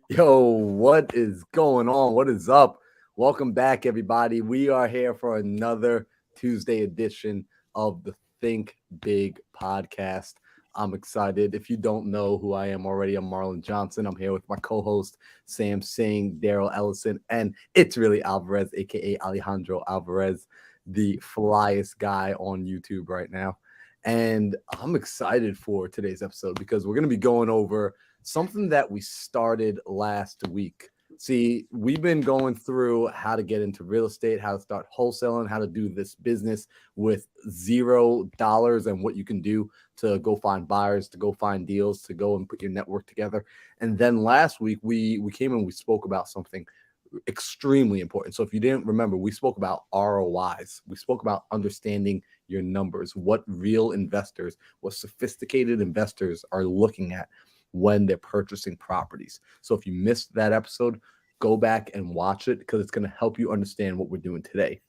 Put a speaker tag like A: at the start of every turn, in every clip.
A: Yo, what is going on? What is up? Welcome back, everybody. We are here for another Tuesday edition of the Think Big podcast. I'm excited. If you don't know who I am already, I'm Marlon Johnson. I'm here with my co-host Sam Singh, Daryl Ellison, and it's really Alvarez, aka Alejandro Alvarez, the flyest guy on YouTube right now. And I'm excited for today's episode because we're going to be going over something that we started last week. See, we've been going through how to get into real estate, how to start wholesaling, how to do this business with $0 and what you can do to go find buyers, to go find deals, to go and put your network together. And then last week we came and we spoke about something extremely important. So if you didn't remember, we spoke about ROIs. We spoke about understanding your numbers, what real investors, what sophisticated investors are looking at when they're purchasing properties. So if you missed that episode, go back and watch it because it's going to help you understand what we're doing today.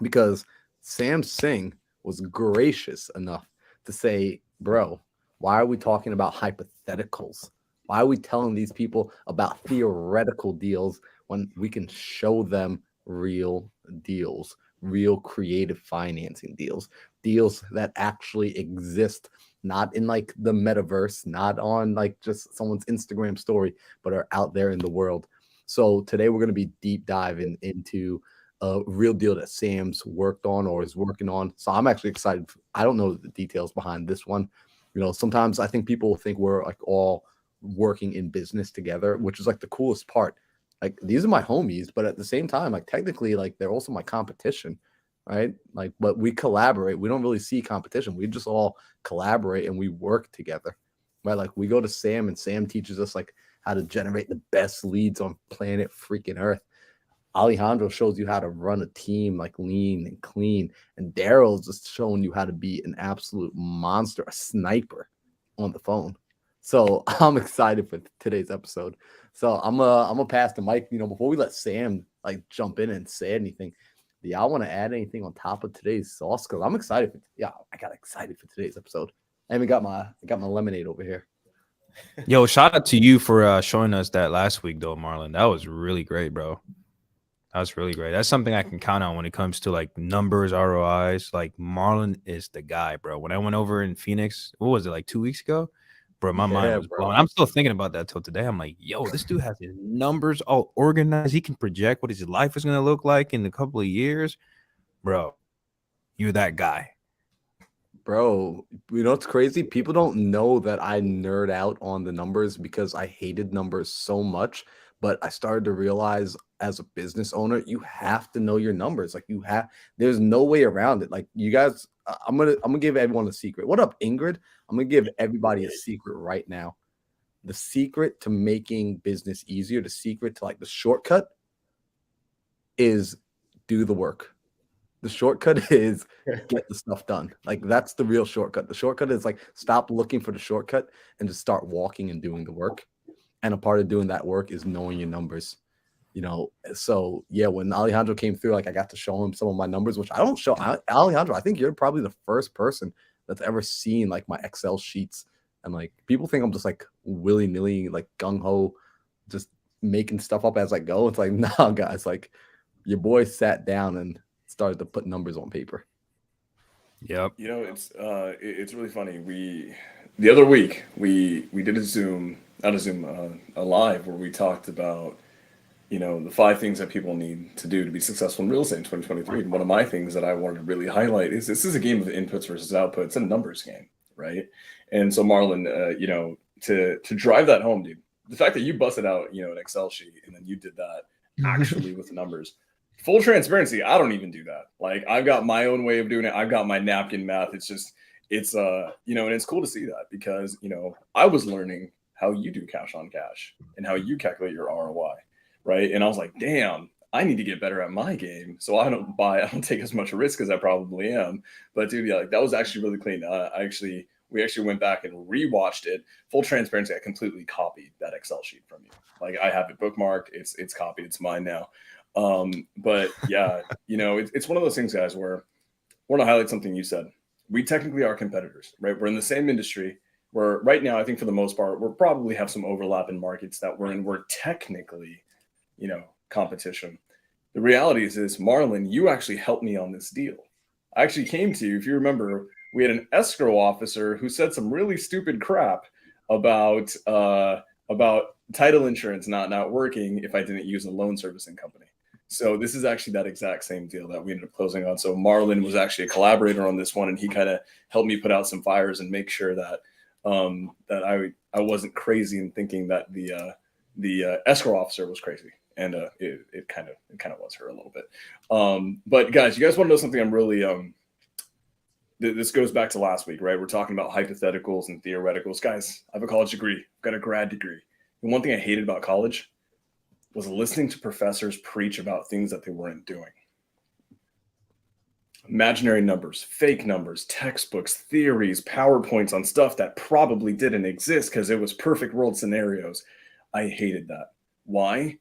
A: Because Sam Singh was gracious enough to say, bro, why are we talking about hypotheticals? Why are we telling these people about theoretical deals when we can show them real deals, real creative financing deals, deals that actually exist, not in like the metaverse, not on like just someone's Instagram story, but are out there in the world. So today we're going to be deep diving into a real deal that Sam's worked on or is working on. So I'm actually excited. I don't know the details behind this one. Sometimes I think people think we're like all working in business together, which is like the coolest part. Like these are my homies, but at the same time, like technically, like they're also my competition, right? Like, but we collaborate. We don't really see competition. We just all collaborate and we work together, right? Like we go to Sam and Sam teaches us like how to generate the best leads on planet freaking Earth. Alejandro shows you how to run a team like lean and clean, and Daryl's just showing you how to be an absolute monster, a sniper on the phone. So I'm excited for today's episode. So I'm gonna pass the mic. Before we let Sam like jump in and say anything, do y'all want to add anything on top of today's sauce? Because I'm excited. I got excited for today's episode. I even got my lemonade over here.
B: Yo, shout out to you for showing us that last week, though, Marlon. That was really great, bro. That was really great. That's something I can count on when it comes to like numbers, ROIs. Like Marlon is the guy, bro. When I went over in Phoenix, what was it, like 2 weeks ago? Bro, my mind
A: Yeah,
B: was
A: bro.
B: blown. I'm still thinking about that till today. I'm like, yo, this dude has his numbers all organized. He can project what his life is gonna look like in a couple of years. Bro, you're that guy.
A: Bro, it's crazy? People don't know that I nerd out on the numbers because I hated numbers so much. But I started to realize as a business owner, you have to know your numbers. Like there's no way around it. Like you guys, I'm gonna give everyone a secret. What up, Ingrid? I'm gonna give everybody a secret right now. The secret to making business easier, the secret to like the shortcut is do the work. The shortcut is get the stuff done. Like that's the real shortcut. The shortcut is like stop looking for the shortcut and just start walking and doing the work. And a part of doing that work is knowing your numbers. So yeah, when Alejandro came through, like I got to show him some of my numbers, which I don't show Alejandro. I think you're probably the first person that's ever seen like my Excel sheets. And like people think I'm just like willy-nilly, like gung-ho, just making stuff up as I go. It's like, nah, guys, like your boy sat down and started to put numbers on paper.
B: Yep.
C: It's really funny. The other week we did a Zoom, not a Zoom, a live where we talked about the five things that people need to do to be successful in real estate in 2023. And one of my things that I wanted to really highlight is this is a game of inputs versus outputs and a numbers game, right? And so Marlon, to drive that home, dude, the fact that you busted out an Excel sheet and then you did that actually with the numbers. Full transparency, I don't even do that. Like I've got my own way of doing it. I've got my napkin math. It's and it's cool to see that because I was learning how you do cash on cash and how you calculate your ROI, right? And I was like, damn, I need to get better at my game so I don't take as much risk as I probably am. But dude, yeah, like that was actually really clean. We actually went back and rewatched it. Full transparency, I completely copied that Excel sheet from you. Like I have it bookmarked. It's copied. It's mine now. But yeah, it's one of those things, guys, where I want to highlight something you said. We technically are competitors, right? We're in the same industry, where right now, I think for the most part, we'll probably have some overlap in markets that we're in. We're technically, competition. The reality is, Marlon, you actually helped me on this deal. I actually came to you, if you remember, we had an escrow officer who said some really stupid crap about title insurance not working if I didn't use a loan servicing company. So this is actually that exact same deal that we ended up closing on. So Marlon was actually a collaborator on this one, and he kind of helped me put out some fires and make sure that that I wasn't crazy in thinking that the escrow officer was crazy. And it kind of was her a little bit. But guys, you guys want to know something? I'm really this goes back to last week, right? We're talking about hypotheticals and theoreticals. Guys, I have a college degree. I've got a grad degree. And one thing I hated about college was listening to professors preach about things that they weren't doing. Imaginary numbers, fake numbers, textbooks, theories, PowerPoints on stuff that probably didn't exist because it was perfect world scenarios. I hated that. Why?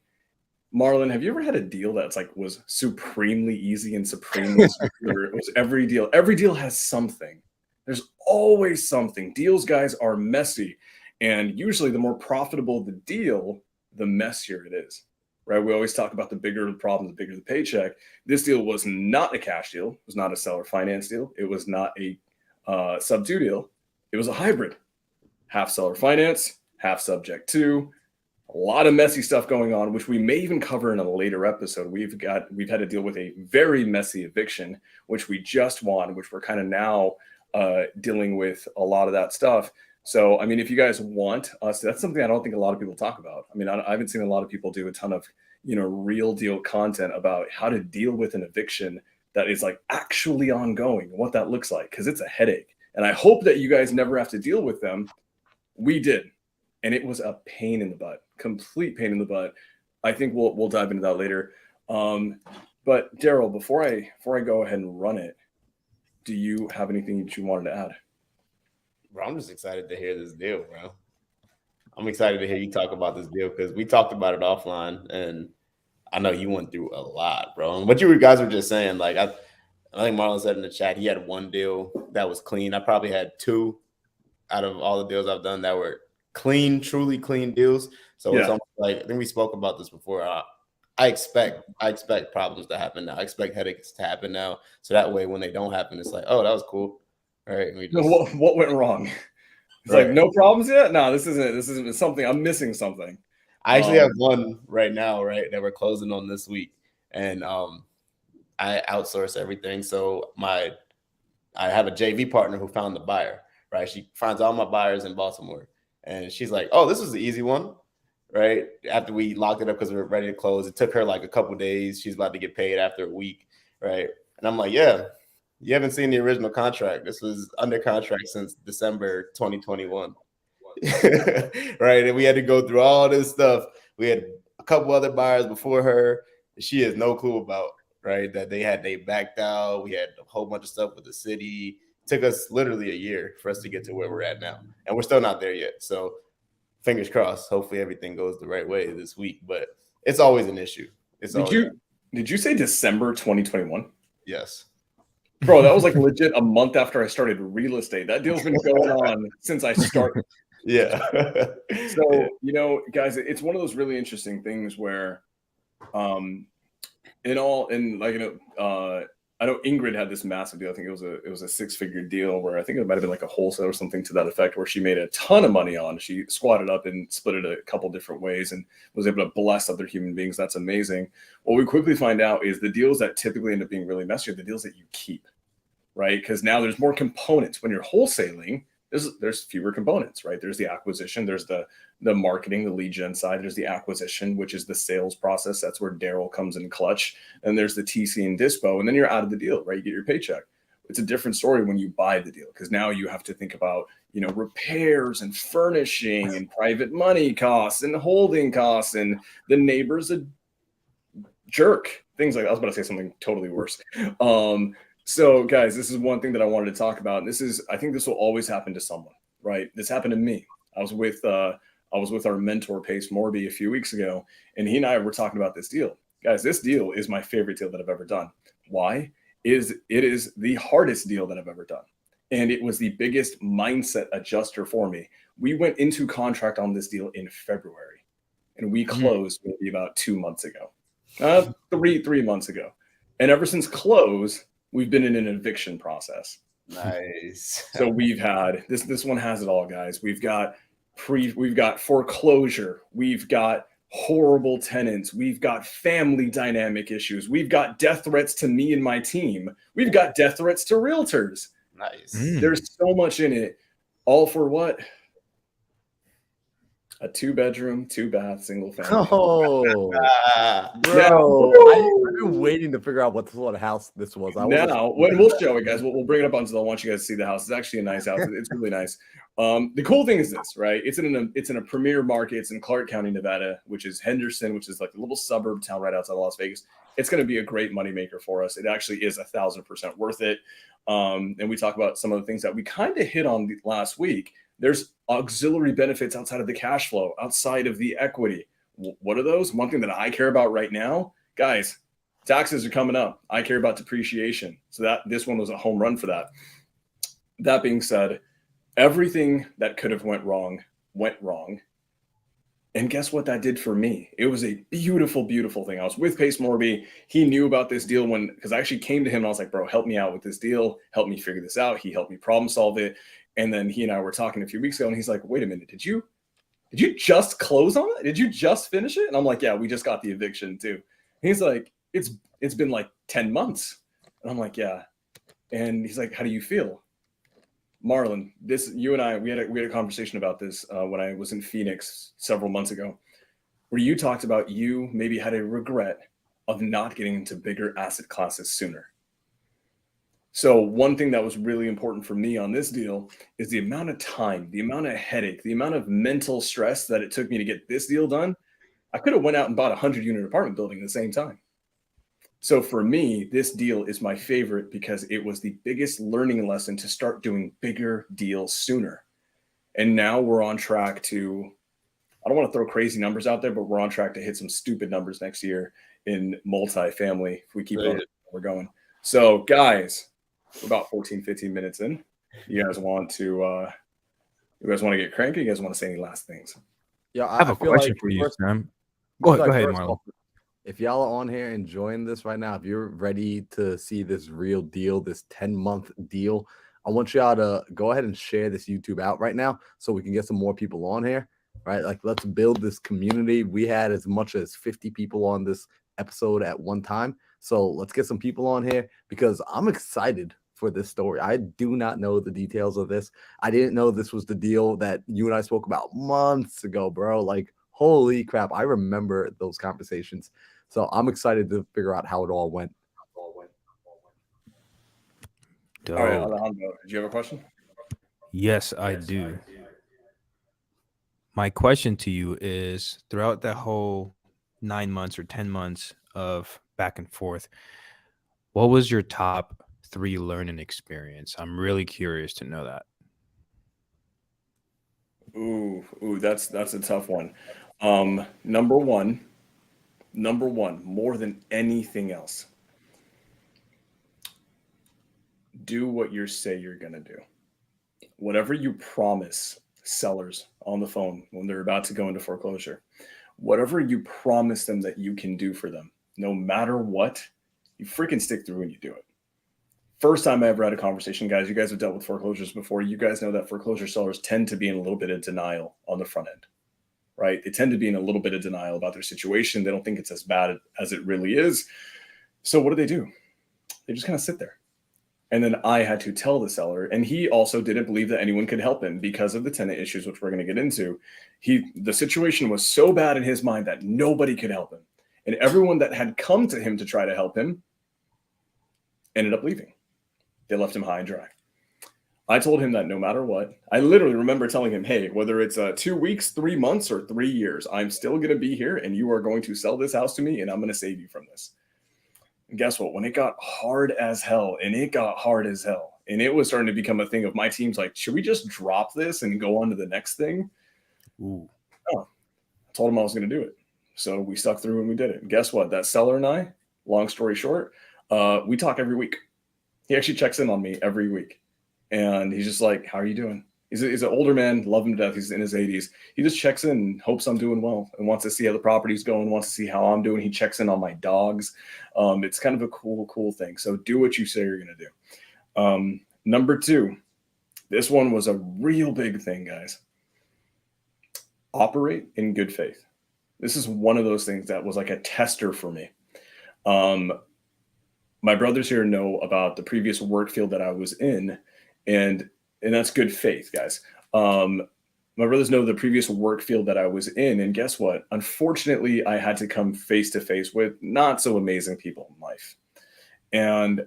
C: Marlon, have you ever had a deal that's was supremely easy and supremely secure? It was every deal. Every deal has something. There's always something. Deals, guys, are messy. And usually the more profitable the deal, the messier it is, right? We always talk about the bigger the problem, the bigger the paycheck. This deal was not a cash deal. It was not a seller finance deal. It was not a sub-2 deal. It was a hybrid. Half seller finance, half subject to. A lot of messy stuff going on, which we may even cover in a later episode. We've had to deal with a very messy eviction, which we just won, which we're kind of now dealing with a lot of that stuff. So, I mean, if you guys want us, that's something I don't think a lot of people talk about. I mean, I haven't seen a lot of people do a ton of, real deal content about how to deal with an eviction that is actually ongoing, what that looks like, because it's a headache. And I hope that you guys never have to deal with them. We did. And it was a pain in the butt, complete pain in the butt. I think we'll dive into that later. But Daryl, before I go ahead and run it, do you have anything that you wanted to add?
D: Bro, I'm just excited to hear this deal, bro. I'm excited to hear you talk about this deal because we talked about it offline, and I know you went through a lot, bro. And what you guys were just saying, I think Marlon said in the chat he had one deal that was clean. I probably had two out of all the deals I've done that were clean, truly clean deals. So It's almost I think we spoke about this before. I expect problems to happen now. I expect headaches to happen now. So that way, when they don't happen, it's oh, that was cool. All right.
C: What went wrong? It's no problems yet. No, this isn't something. I'm missing something.
D: I actually have one right now, right, that we're closing on this week, and I outsource everything. So I have a JV partner who found the buyer. Right, she finds all my buyers in Baltimore. And she's like, oh, this was the easy one, right? After we locked it up because we were ready to close, it took her a couple of days. She's about to get paid after a week, right? And I'm like, yeah, you haven't seen the original contract. This was under contract since December 2021, right? And we had to go through all this stuff. We had a couple other buyers before her. She has no clue about, right, that they backed out. We had a whole bunch of stuff with the city. Took us literally a year for us to get to where we're at now, and we're still not there yet. So fingers crossed, hopefully everything goes the right way this week, but it's always an issue.
C: Did you say December 2021?
D: Yes,
C: bro, that was legit a month after I started real estate. That deal's been going on since I started.
D: Yeah.
C: So guys, it's one of those really interesting things where I know Ingrid had this massive deal. I think it was a 6-figure deal where I think it might have been a wholesale or something to that effect, where she made a ton of money on. She squatted up and split it a couple different ways and was able to bless other human beings. That's amazing. What we quickly find out is the deals that typically end up being really messy are the deals that you keep, right? Because now there's more components. When you're wholesaling, there's fewer components, right? There's the acquisition, there's the marketing, the lead gen side, there's the acquisition, which is the sales process. That's where Daryl comes in clutch. And there's the TC and dispo, and then you're out of the deal, right? You get your paycheck. It's a different story when you buy the deal, because now you have to think about, repairs and furnishing and private money costs and holding costs, and the neighbor's a jerk. Things like that. I was about to say something totally worse. So guys, this is one thing that I wanted to talk about. And I think this will always happen to someone, right? This happened to me. I was with our mentor, Pace Morby, a few weeks ago, and he and I were talking about this deal. Guys, this deal is my favorite deal that I've ever done. Why? It is the hardest deal that I've ever done. And it was the biggest mindset adjuster for me. We went into contract on this deal in February, and we closed maybe about 2 months ago, three months ago. And ever since close, we've been in an eviction process.
D: Nice.
C: So we've had this one has it all, guys. We've got foreclosure, we've got horrible tenants, we've got family dynamic issues, we've got death threats to me and my team, we've got death threats to realtors.
D: Nice.
C: There's so much in it. All for what? A 2-bedroom, 2-bath, single family.
A: Oh, bro! I've been waiting to figure out what sort of house this was.
C: Now, when we'll show it, guys, we'll bring it up on Zillow. I want you guys to see the house. It's actually a nice house. It's really nice. The cool thing is this, right? It's in a premier market. It's in Clark County, Nevada, which is Henderson, which is like a little suburb town right outside of Las Vegas. It's going to be a great moneymaker for us. It actually is 1,000% worth it. And we talk about some of the things that we kind of hit on last week. There's auxiliary benefits outside of the cash flow, outside of the equity. What are those? One thing that I care about right now, guys, taxes are coming up. I care about depreciation. So this one was a home run for that. That being said, everything that could have went wrong. And guess what that did for me? It was a beautiful, beautiful thing. I was with Pace Morby. He knew about this deal because I actually came to him and I was like, bro, help me out with this deal. Help me figure this out. He helped me problem solve it. And then he and I were talking a few weeks ago and he's like, wait a minute, did you just close on it? Did you just finish it? And I'm like, yeah, we just got the eviction too. And he's like, it's been like 10 months. And I'm like, yeah. And he's like, how do you feel? Marlon, you and I, we had a conversation about this when I was in Phoenix several months ago, where you talked about you maybe had a regret of not getting into bigger asset classes sooner. So one thing that was really important for me on this deal is the amount of time, the amount of headache, the amount of mental stress that it took me to get this deal done. I could have went out and bought a 100-unit apartment building at the same time. So for me, this deal is my favorite because it was the biggest learning lesson to start doing bigger deals sooner. And now we're on track to, I don't want to throw crazy numbers out there, but we're on track to hit some stupid numbers next year in multifamily if we keep on we're going. So guys, we're about 14, 15 minutes in. You guys want to get cranky? You guys want to say any last things?
A: Yeah,
B: I have a question for you, Sam. Go ahead, Marlon.
A: If y'all are on here enjoying this right now, if you're ready to see this real deal, this 10-month deal, I want y'all to go ahead and share this YouTube out right now so we can get some more people on here, right? Like, let's build this community. We had as much as 50 people on this episode at one time. So let's get some people on here because I'm excited for this story. I do not know the details of this. I didn't know this was the deal that you and I spoke about months ago, bro. Like, holy crap. I remember those conversations. So I'm excited to figure out how it all went.
C: All right, Alejandro, did you have a question?
B: Yes, I do. My question to you is, throughout that whole 9 months or 10 months of back and forth, what was your top 3 learning experience? I'm really curious to know that.
C: Ooh, that's a tough one. Number one, more than anything else, do what you say you're gonna do. Whatever you promise sellers on the phone when they're about to go into foreclosure, whatever you promise them that you can do for them, no matter what, you freaking stick through and you do it. First time I ever had a conversation, guys, you guys have dealt with foreclosures before. You guys know that foreclosure sellers tend to be in a little bit of denial on the front end, right? They tend to be in a little bit of denial about their situation. They don't think it's as bad as it really is. So what do? They just kind of sit there. And then I had to tell the seller, and he also didn't believe that anyone could help him because of the tenant issues, which we're going to get into. The situation was so bad in his mind that nobody could help him. And everyone that had come to him to try to help him ended up leaving. They left him high and dry. I told him that no matter what, I literally remember telling him, hey, whether it's 2 weeks, 3 months, or 3 years, I'm still going to be here and you are going to sell this house to me and I'm going to save you from this. And guess what? When it got hard as hell, and it was starting to become a thing of my team's like, should we just drop this and go on to the next thing?
B: Ooh.
C: Oh, I told him I was going to do it. So we stuck through and we did it. And guess what? That seller and I, long story short, we talk every week. He actually checks in on me every week. And he's just like, how are you doing? He's an older man, love him to death. He's in his 80s. He just checks in and hopes I'm doing well and wants to see how the property's going, wants to see how I'm doing. He checks in on my dogs. It's kind of a cool thing. So do what you say you're going to do. Number 2, this one was a real big thing, guys. Operate in good faith. This is one of those things that was like a tester for me. My brothers here know about the previous work field that I was in, and that's good faith, guys. My brothers know the previous work field that I was in, and guess what? Unfortunately, I had to come face to face with not so amazing people in life. And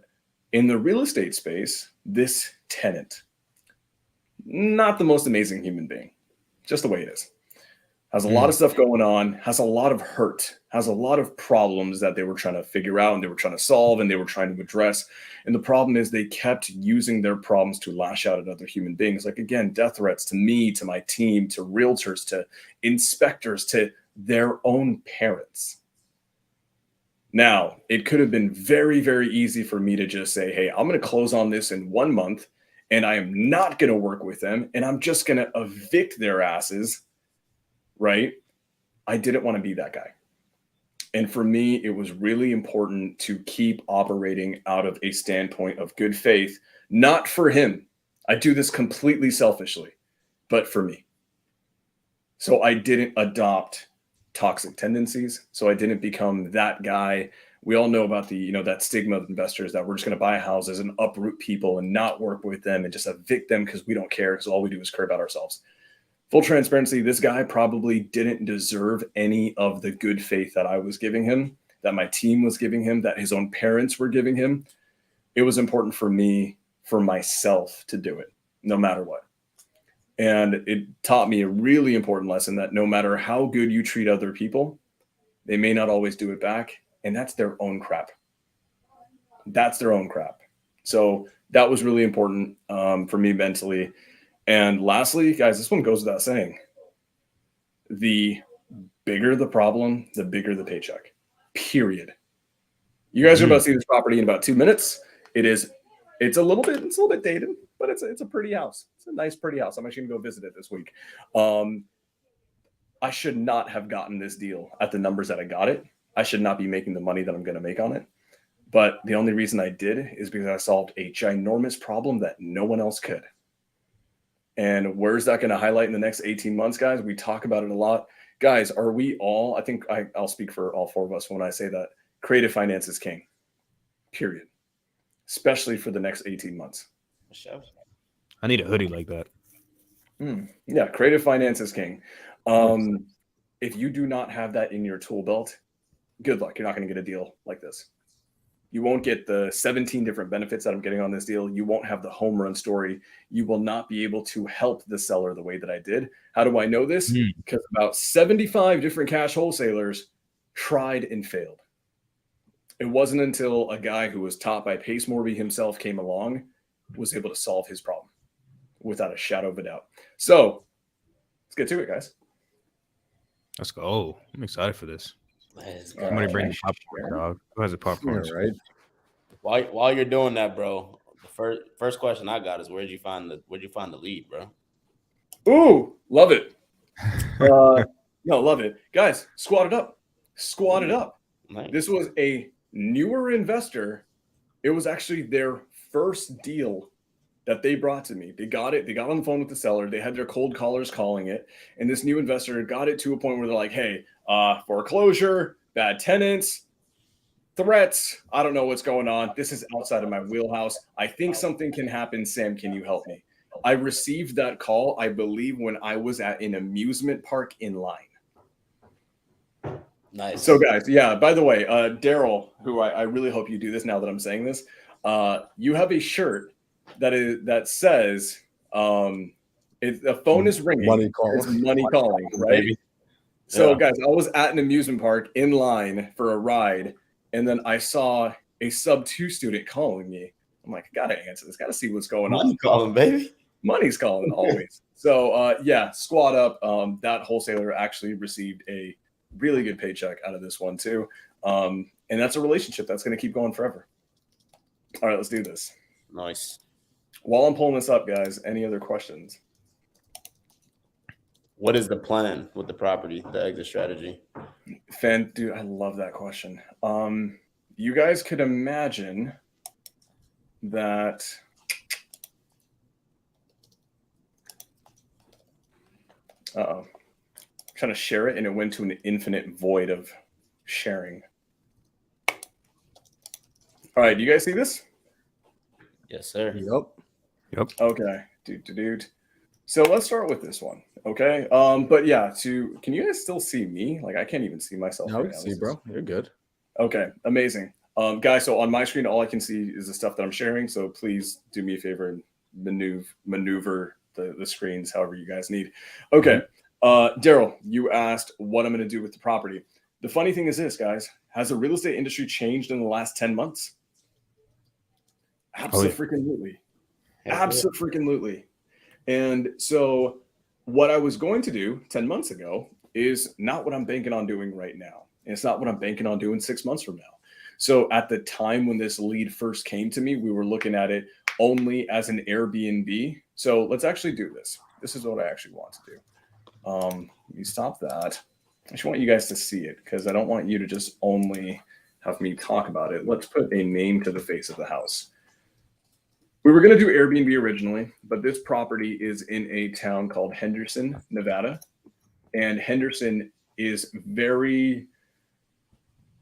C: in the real estate space, this tenant, not the most amazing human being, just the way it is. Has a lot of stuff going on, has a lot of hurt, has a lot of problems that they were trying to figure out and they were trying to solve and they were trying to address. And the problem is they kept using their problems to lash out at other human beings. Like, again, death threats to me, to my team, to realtors, to inspectors, to their own parents. Now, it could have been very, very easy for me to just say, hey, I'm going to close on this in 1 month and I am not going to work with them and I'm just going to evict their asses. Right? I didn't want to be that guy. And for me, it was really important to keep operating out of a standpoint of good faith, not for him. I do this completely selfishly, but for me. So I didn't adopt toxic tendencies. So I didn't become that guy. We all know about the, that stigma of investors that we're just going to buy houses and uproot people and not work with them and just evict them because we don't care because all we do is care about ourselves. Full transparency, this guy probably didn't deserve any of the good faith that I was giving him, that my team was giving him, that his own parents were giving him. It was important for me, for myself, to do it, no matter what. And it taught me a really important lesson that no matter how good you treat other people, they may not always do it back. And that's their own crap. That's their own crap. So that was really important for me mentally. And lastly, guys, this one goes without saying. The bigger the problem, the bigger the paycheck. Period. You guys are about to see this property in about 2 minutes. It's a little bit dated, but it's a pretty house. It's a nice, pretty house. I'm actually gonna go visit it this week. I should not have gotten this deal at the numbers that I got it. I should not be making the money that I'm gonna make on it. But the only reason I did is because I solved a ginormous problem that no one else could. And where's that going to highlight in the next 18 months, guys? We talk about it a lot. Guys, are we all, I think I'll speak for all 4 of us when I say that creative finance is king, period. Especially for the next 18 months.
B: I need a hoodie like that.
C: Yeah, creative finance is king. If you do not have that in your tool belt, good luck. You're not going to get a deal like this. You won't get the 17 different benefits that I'm getting on this deal. You won't have the home run story. You will not be able to help the seller the way that I did. How do I know this? Because about 75 different cash wholesalers tried and failed. It wasn't until a guy who was taught by Pace Morby himself came along, was able to solve his problem without a shadow of a doubt. So let's get to it, guys.
B: Let's go. I'm excited for this.
D: Somebody
B: bring the popcorn, dog. Who has a popcorn?
A: Yeah, right.
D: While you're doing that, bro, the first question I got is where'd you find the lead, bro?
C: Ooh, love it. No, love it. Guys, squat it up. Nice. This was a newer investor. It was actually their first deal that they brought to me. They got it. They got on the phone with the seller. They had their cold callers calling it. And this new investor got it to a point where they're like, hey, foreclosure, bad tenants, threats. I don't know what's going on. This is outside of my wheelhouse. I think something can happen. Sam, can you help me? I received that call, I believe, when I was at an amusement park in line.
D: Nice.
C: So, guys, yeah, by the way, Daryl, who I really hope you do this now that I'm saying this, you have a shirt that says, if the phone is ringing,
A: money calling.
C: it's money calling, right?
D: Baby.
C: So, guys, I was at an amusement park in line for a ride, and then I saw a sub-2 student calling me. I'm like, I gotta answer this. Gotta see what's going on.
D: Money calling, baby.
C: Money's calling always. So, yeah, squad up. That wholesaler actually received a really good paycheck out of this one too. And that's a relationship that's going to keep going forever. All right, let's do this.
D: Nice.
C: While I'm pulling this up, guys, any other questions?
D: What is the plan with the property, the exit strategy?
C: Dude, I love that question. You guys could imagine that I'm trying to share it and it went to an infinite void of sharing. All right, do you guys see this?
D: Yes, sir.
A: Yep.
C: Okay, dude. So let's start with this one. Okay. But yeah, can you guys still see me? Like I can't even see myself
A: No,
C: right now.
A: see, bro, you're good.
C: Okay, amazing. Guys, so on my screen, all I can see is the stuff that I'm sharing. So please do me a favor and maneuver the screens however you guys need. Okay. Daryl, you asked what I'm going to do with the property. The funny thing is this, guys, has the real estate industry changed in the last 10 months? Absolutely. Absolutely. And so what I was going to do 10 months ago is not what I'm banking on doing right now. And it's not what I'm banking on doing 6 months from now. So at the time when this lead first came to me, we were looking at it only as an Airbnb. So let's actually do this. This is what I actually want to do. Let me stop that. I just want you guys to see it because I don't want you to just only have me talk about it. Let's put a name to the face of the house. We were going to do Airbnb originally, but this property is in a town called Henderson, Nevada. And Henderson is very,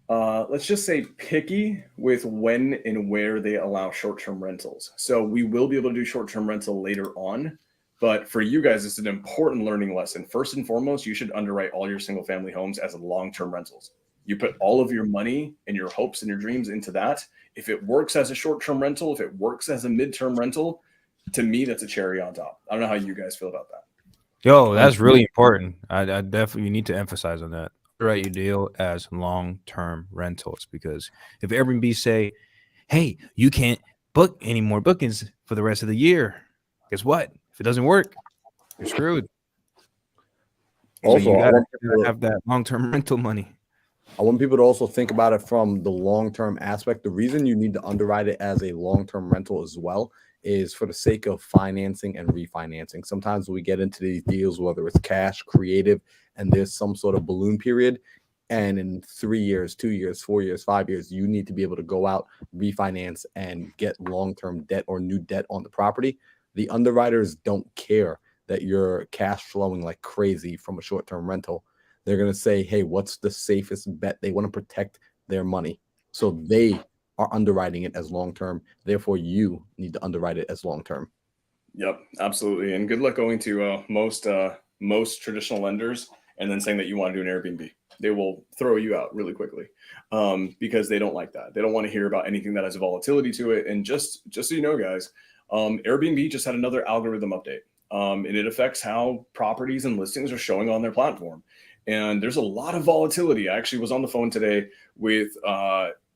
C: let's just say, picky with when and where they allow short-term rentals. So we will be able to do short-term rental later on. But for you guys, it's an important learning lesson. First and foremost, you should underwrite all your single-family homes as long-term rentals. You put all of your money and your hopes and your dreams into that. If it works as a short-term rental, if it works as a mid-term rental, to me, that's a cherry on top. I don't know how you guys feel about that.
B: Yo, that's really important. I definitely need to emphasize on that. Right, you deal as long-term rentals because if Airbnb say, "Hey, you can't book any more bookings for the rest of the year," guess what? If it doesn't work, you're screwed.
A: Also,
B: so you
A: I
B: gotta
A: want people to,
B: have that long-term rental money.
A: I want people to also think about it from the long-term aspect. The reason you need to underwrite it as a long-term rental as well is for the sake of financing and refinancing. Sometimes we get into these deals, whether it's cash, creative, and there's some sort of balloon period. And in 3 years, 2 years, 4 years, 5 years, you need to be able to go out, refinance, and get long-term debt or new debt on the property. The underwriters don't care that you're cash flowing like crazy from a short-term rental. They're going to say, hey, what's the safest bet? They want to protect their money. So they are underwriting it as long-term. Therefore, you need to underwrite it as long-term.
C: Yep, absolutely. And good luck going to most traditional lenders and then saying that you want to do an Airbnb. They will throw you out really quickly because they don't like that. They don't want to hear about anything that has volatility to it. And just so you know, guys, Airbnb just had another algorithm update. And it affects how properties and listings are showing on their platform. And there's a lot of volatility. I actually was on the phone today with,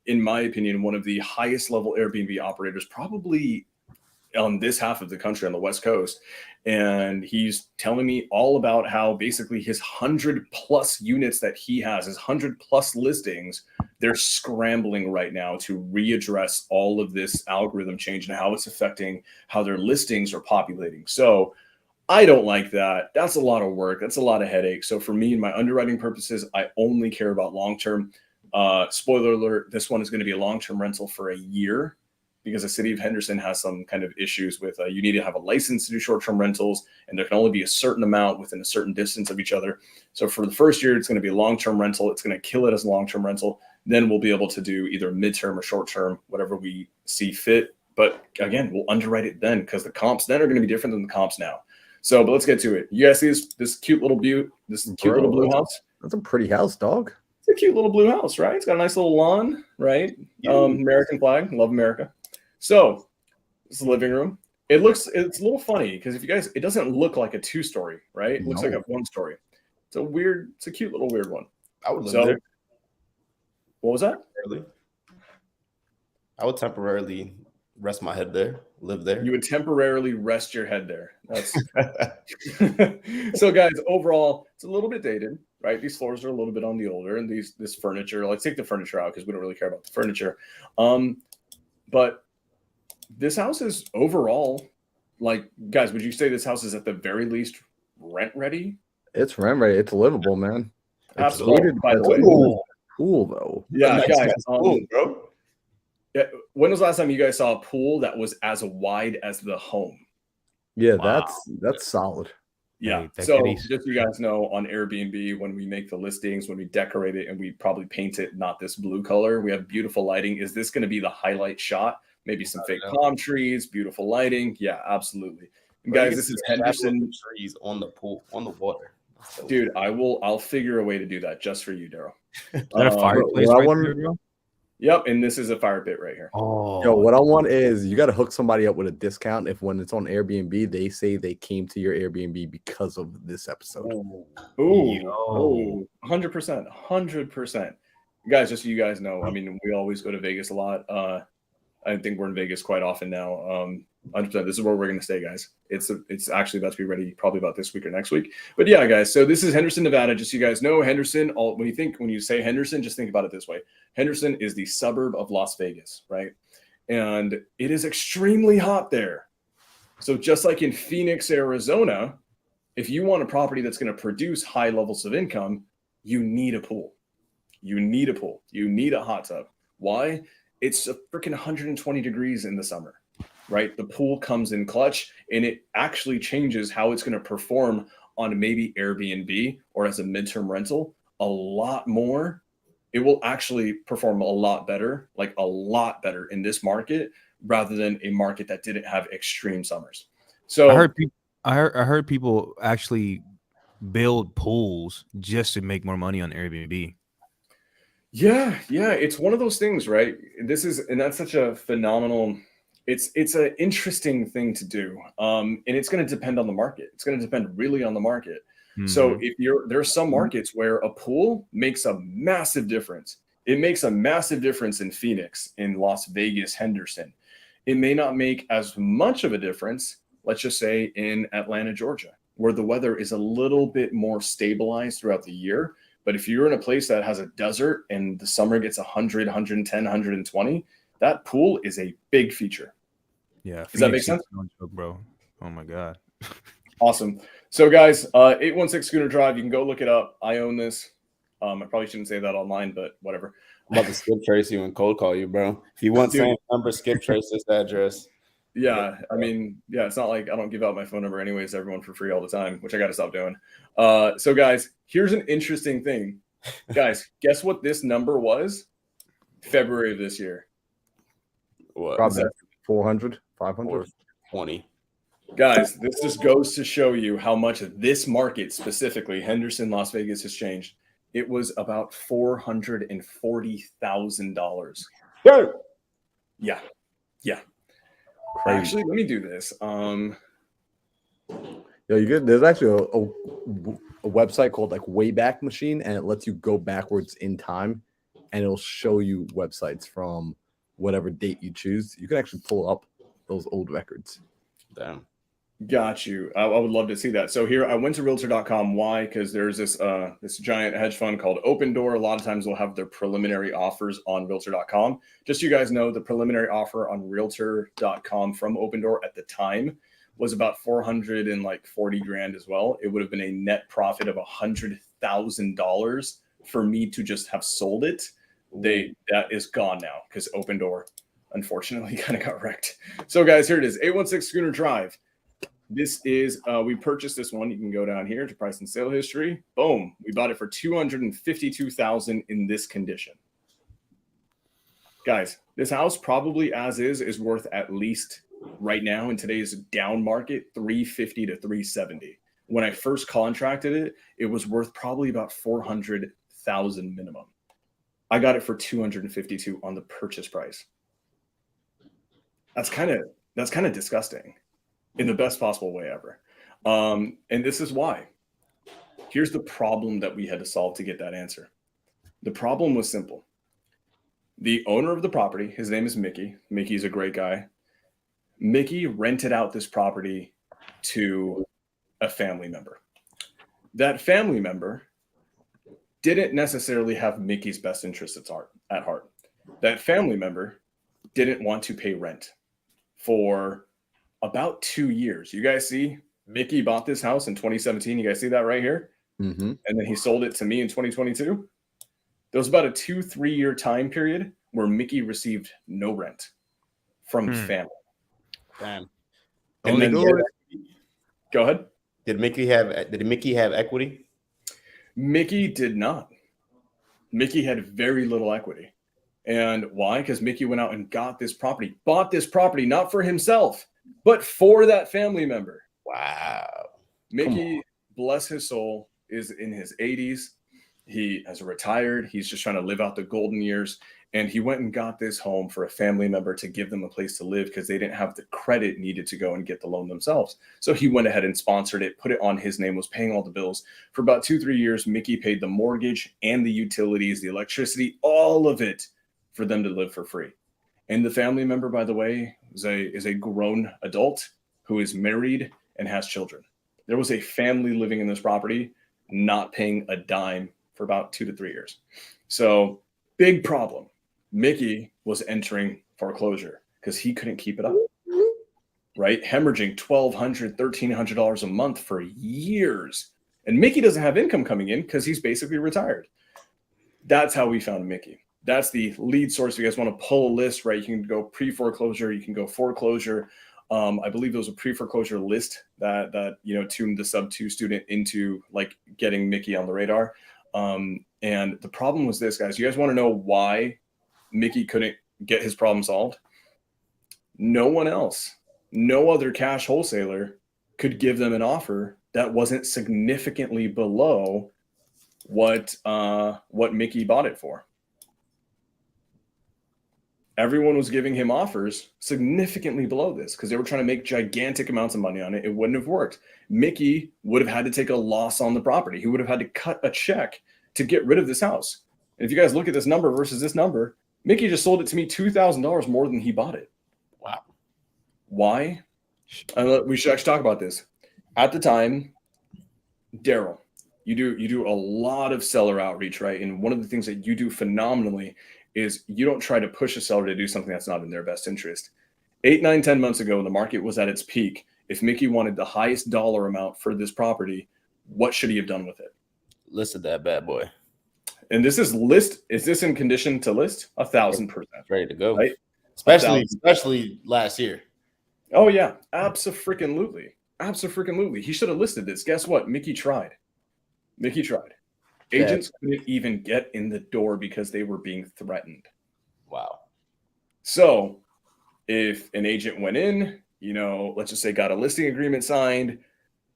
C: in my opinion, one of the highest level Airbnb operators, probably on this half of the country on the West Coast. And he's telling me all about how basically his 100+ units that he has, his 100+ listings, they're scrambling right now to readdress all of this algorithm change and how it's affecting how their listings are populating. So I don't like that. That's a lot of work. That's a lot of headache. So for me and my underwriting purposes, I only care about long-term. Spoiler alert, this one is going to be a long-term rental for a year because the city of Henderson has some kind of issues with you need to have a license to do short-term rentals, and there can only be a certain amount within a certain distance of each other. So for the first year, it's going to be a long-term rental. It's going to kill it as a long-term rental. Then we'll be able to do either midterm or short-term, whatever we see fit. But again, we'll underwrite it then because the comps then are going to be different than the comps now. So, but let's get to it. You guys see this cute little blue house?
A: That's a pretty house, dog.
C: It's a cute little blue house, right? It's got a nice little lawn, right? American flag, love America. So, this is the living room. It's a little funny because if you guys, it doesn't look like a 2-story, right? It looks like a 1-story. It's a cute little weird one.
D: I would live there.
C: What was that?
D: I would temporarily rest my head there, live there.
C: You would temporarily rest your head there. That's so, guys. Overall, it's a little bit dated, right? These floors are a little bit on the older, and this furniture. Let's take the furniture out because we don't really care about the furniture. But this house is overall like, guys, would you say this house is at the very least rent ready?
A: It's rent ready. It's livable, man. It's
C: Absolutely.
A: gated,
C: By
A: but
C: the
A: it's
C: way,
A: cool though.
C: yeah,
D: Nice
C: guys.
D: ass pool, bro.
C: Yeah, when was the last time you guys saw a pool that was as wide as the home?
A: Yeah,
B: Wow.
A: that's solid.
C: Yeah.
B: Hey, that
C: So
B: kitty's-
C: just so you guys know, on Airbnb, when we make the listings, when we decorate it, and we probably paint it not this blue color, we have beautiful lighting. Is this going to be the highlight shot? Maybe some fake palm trees, beautiful lighting. Yeah, absolutely. And
D: Bro,
C: guys, this is Henderson.
D: Trees on the pool, on the water.
C: Dude, I'll figure a way to do that just for you, Daryl.
B: Is that a fireplace
A: what I
B: right
A: want-
B: there, bro?
C: Yep, and this is a fire pit right here.
B: Oh,
A: Yo, what I want is you got to hook somebody up with a discount if when it's on Airbnb, they say they came to your Airbnb because of this episode.
C: Ooh, 100%, 100%. Guys, just so you guys know, I mean, we always go to Vegas a lot. I think we're in Vegas quite often now. 100%. This is where we're going to stay, guys. It's actually about to be ready probably about this week or next week. But yeah, guys, so this is Henderson, Nevada. Just so you guys know, Henderson, when you say Henderson, just think about it this way. Henderson is the suburb of Las Vegas, right? And it is extremely hot there. So just like in Phoenix, Arizona, if you want a property that's going to produce high levels of income, you need a pool. You need a pool. You need a hot tub. Why? It's a freaking 120 degrees in the summer, right? The pool comes in clutch, and it actually changes how it's going to perform on maybe Airbnb or as a midterm rental a lot more. It will actually perform a lot better, like a lot better in this market rather than a market that didn't have extreme summers. So
B: I heard people actually build pools just to make more money on Airbnb.
C: yeah, it's one of those things, right? And that's such a phenomenal. It's an interesting thing to do, and it's going to depend on the market. It's going to depend really on the market. So if there are some markets where a pool makes a massive difference. It makes a massive difference in Phoenix, in Las Vegas, Henderson. It may not make as much of a difference, let's just say in Atlanta, Georgia, where the weather is a little bit more stabilized throughout the year. But if you're in a place that has a desert and the summer gets 100, 110, 120, that pool is a big feature.
B: Yeah.
C: Does that make sense?
B: No joke, bro. Oh my God.
C: Awesome. So guys, 816 Schooner Drive, you can go look it up. I own this. I probably shouldn't say that online, but whatever.
D: I'm about to skip trace you and cold call you, bro. If you want same number, skip trace this address.
C: Yeah, I mean, yeah, it's not like I don't give out my phone number anyways to everyone for free all the time, which I got to stop doing. So guys, here's an interesting thing. Guys, guess what this number was? February of this year.
D: What?
A: Probably 400, 500.
D: 20.
C: Guys, this just goes to show you how much this market, specifically Henderson, Las Vegas, has changed. It was about $440,000. Yeah.
A: Crazy.
C: Actually, let me do this.
A: Yo, you good? There's actually a website called like Wayback Machine, and it lets you go backwards in time, and it'll show you websites from whatever date you choose. You can actually pull up those old records.
D: Damn.
C: Got you. I would love to see that. So here, I went to realtor.com. Why? Because there's this giant hedge fund called Open Door. A lot of times they'll have their preliminary offers on realtor.com. Just so you guys know, the preliminary offer on realtor.com from Open Door at the time was about 440 grand as well. It would have been a net profit of $100,000 for me to just have sold it. That is gone now because Open Door unfortunately kind of got wrecked. So guys, here it is, 816 Schooner Drive. This is, we purchased this one. You can go down here to price and sale history. Boom. We bought it for $252,000 in this condition. Guys, this house probably as is worth at least right now in today's down market, $350 to $370. When I first contracted it, it was worth probably about $400,000 minimum. I got it for $252 on the purchase price. That's kind of disgusting. In the best possible way ever. And this is why. Here's the problem that we had to solve to get that answer. The problem was simple. The owner of the property, his name is Mickey. Mickey's a great guy. Mickey rented out this property to a family member. That family member didn't necessarily have Mickey's best interests at heart. That family member didn't want to pay rent for about 2 years. You guys see Mickey bought this house in 2017. You guys see that right here?
A: Mm-hmm.
C: And then he sold it to me in 2022. There was about a 2-3 year time period where Mickey received no rent from family.
D: Damn.
C: And then go ahead.
D: Did Mickey have equity?
C: Mickey did not. Mickey had very little equity. And why? Because Mickey went out and bought this property, not for himself, but for that family member.
D: Wow.
C: Mickey, bless his soul, is in his 80s. He has retired. He's just trying to live out the golden years. And he went and got this home for a family member to give them a place to live because they didn't have the credit needed to go and get the loan themselves. So he went ahead and sponsored it, put it on his name, was paying all the bills. For about 2-3 years, Mickey paid the mortgage and the utilities, the electricity, all of it for them to live for free. And the family member, by the way, is a grown adult who is married and has children. There was a family living in this property, not paying a dime for about 2 to 3 years. So big problem. Mickey was entering foreclosure because he couldn't keep it up, right? Hemorrhaging $1,200, $1,300 a month for years. And Mickey doesn't have income coming in because he's basically retired. That's how we found Mickey. That's the lead source. If you guys want to pull a list, right? You can go pre-foreclosure, you can go foreclosure. I believe there was a pre-foreclosure list that tuned the sub-2 student into like getting Mickey on the radar. And the problem was this, guys. You guys want to know why Mickey couldn't get his problem solved? No one else, no other cash wholesaler could give them an offer that wasn't significantly below what Mickey bought it for. Everyone was giving him offers significantly below this because they were trying to make gigantic amounts of money on it. It wouldn't have worked. Mickey would have had to take a loss on the property. He would have had to cut a check to get rid of this house. And if you guys look at this number versus this number, Mickey just sold it to me $2,000 more than he bought it.
D: Wow.
C: Why? We should actually talk about this. At the time, Daryl, you do a lot of seller outreach, right? And one of the things that you do phenomenally is you don't try to push a seller to do something that's not in their best interest. 8, 9, 10 months ago, when the market was at its peak, if Mickey wanted the highest dollar amount for this property, what should he have done with it?
D: Listed that bad boy.
C: And this is list. Is this in condition to list? 1,000%.
D: Ready to go.
C: Right?
D: Especially last year.
C: Oh yeah, abso-freaking-lutely. Abso-freaking-lutely. He should have listed this. Guess what? Mickey tried. Agents couldn't even get in the door because they were being threatened.
D: Wow.
C: So if an agent went in, let's just say got a listing agreement signed,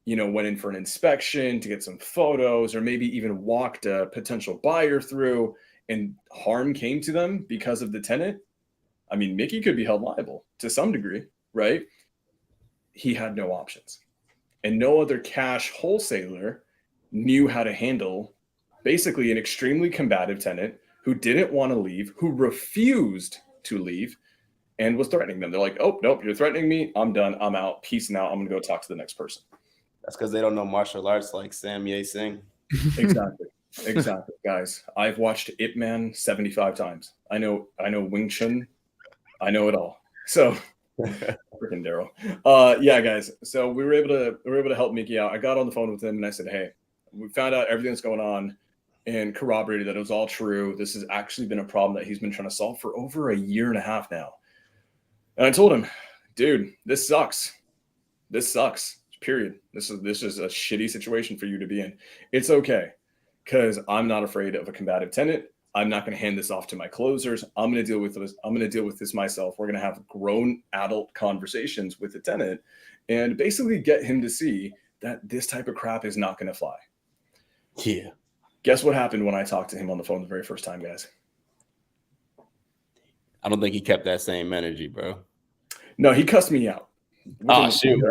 C: went in for an inspection to get some photos, or maybe even walked a potential buyer through and harm came to them because of the tenant, I mean, Mickey could be held liable to some degree, right? He had no options. And no other cash wholesaler knew how to handle basically an extremely combative tenant who didn't want to leave, who refused to leave, and was threatening them. They're like, oh, nope, you're threatening me. I'm done. I'm out. Peace now. I'm going to go talk to the next person.
D: That's because they don't know martial arts like Sam Ye Sing.
C: Exactly. Guys, I've watched Ip Man 75 times. I know Wing Chun. I know it all. So freaking Daryl. Yeah, guys. So we were able to help Mickey out. I got on the phone with him and I said, hey, we found out everything that's going on and corroborated that it was all true. This has actually been a problem that he's been trying to solve for over 1.5 years now. And I told him, dude, this sucks. Period. This is a shitty situation for you to be in. It's okay, because I'm not afraid of a combative tenant. I'm not going to hand this off to my closers. I'm going to deal with this. I'm going to deal with this myself. We're going to have grown adult conversations with the tenant and basically get him to see that this type of crap is not going to fly.
D: Yeah.
C: Guess what happened when I talked to him on the phone the very first time, guys?
D: I don't think he kept that same energy, bro.
C: No, he cussed me out.
D: Oh, shoot.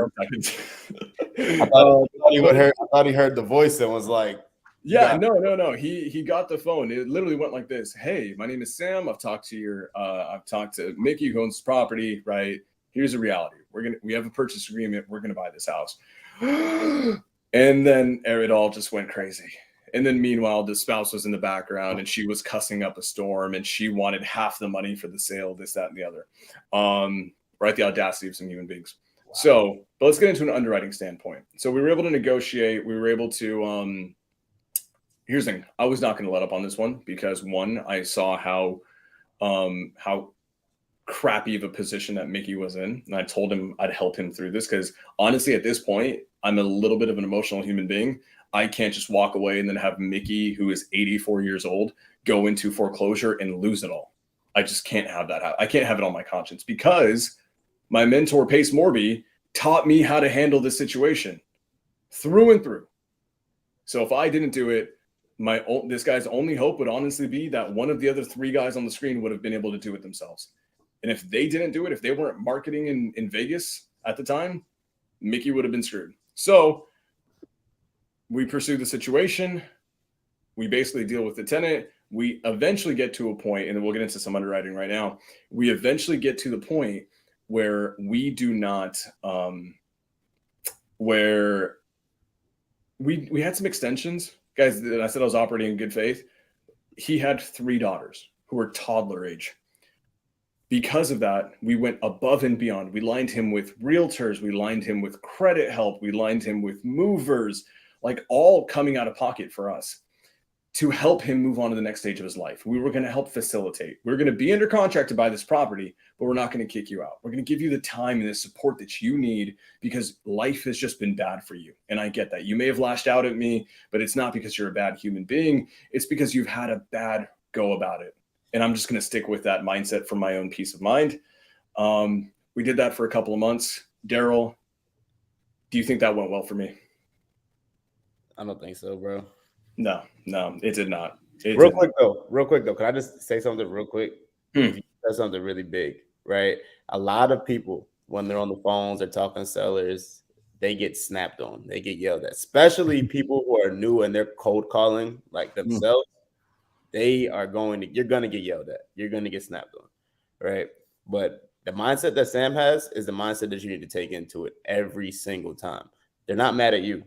D: I thought he heard the voice and was like,
C: yeah, no. He got the phone. It literally went like this. Hey, my name is Sam. I've talked to Mickey who owns this property, right? Here's the reality. We have a purchase agreement. We're gonna buy this house. And then it all just went crazy. And then meanwhile, the spouse was in the background and she was cussing up a storm and she wanted half the money for the sale, this, that, and the other. Right? The audacity of some human beings. So, but let's get into an underwriting standpoint. So we were able to negotiate. We were able to. Here's the thing. I was not going to let up on this one because one, I saw how crappy of a position that Mickey was in, and I told him I'd help him through this because honestly, at this point, I'm a little bit of an emotional human being. I can't just walk away and then have Mickey, who is 84 years old, go into foreclosure and lose it all. I just can't have that happen. I can't have it on my conscience because my mentor, Pace Morby, taught me how to handle this situation through and through. So if I didn't do it, this guy's only hope would honestly be that one of the other three guys on the screen would have been able to do it themselves. And if they didn't do it, if they weren't marketing in Vegas at the time, Mickey would have been screwed. So we pursue the situation. We basically deal with the tenant. We eventually get to a point, and then we'll get into some underwriting right now. We eventually get to the point where we do not, where we had some extensions. Guys, I said I was operating in good faith. He had 3 daughters who were toddler age. Because of that, we went above and beyond. We lined him with realtors. We lined him with credit help. We lined him with movers, like all coming out of pocket for us to help him move on to the next stage of his life. We were going to help facilitate. We're going to be under contract to buy this property, but we're not going to kick you out. We're going to give you the time and the support that you need because life has just been bad for you. And I get that. You may have lashed out at me, but it's not because you're a bad human being. It's because you've had a bad go about it. And I'm just going to stick with that mindset for my own peace of mind. We did that for a couple of months. Daryl, do you think that went well for me?
D: I don't think so, bro.
C: No, it did not.
D: Real quick though, can I just say something real quick?
C: Hmm.
D: That's something really big, right? A lot of people, when they're on the phones, they're talking to sellers, they get snapped on, they get yelled at, especially people who are new and they're cold calling like themselves. You're going to get yelled at. You're going to get snapped on, right? But the mindset that Sam has is the mindset that you need to take into it every single time. They're not mad at you,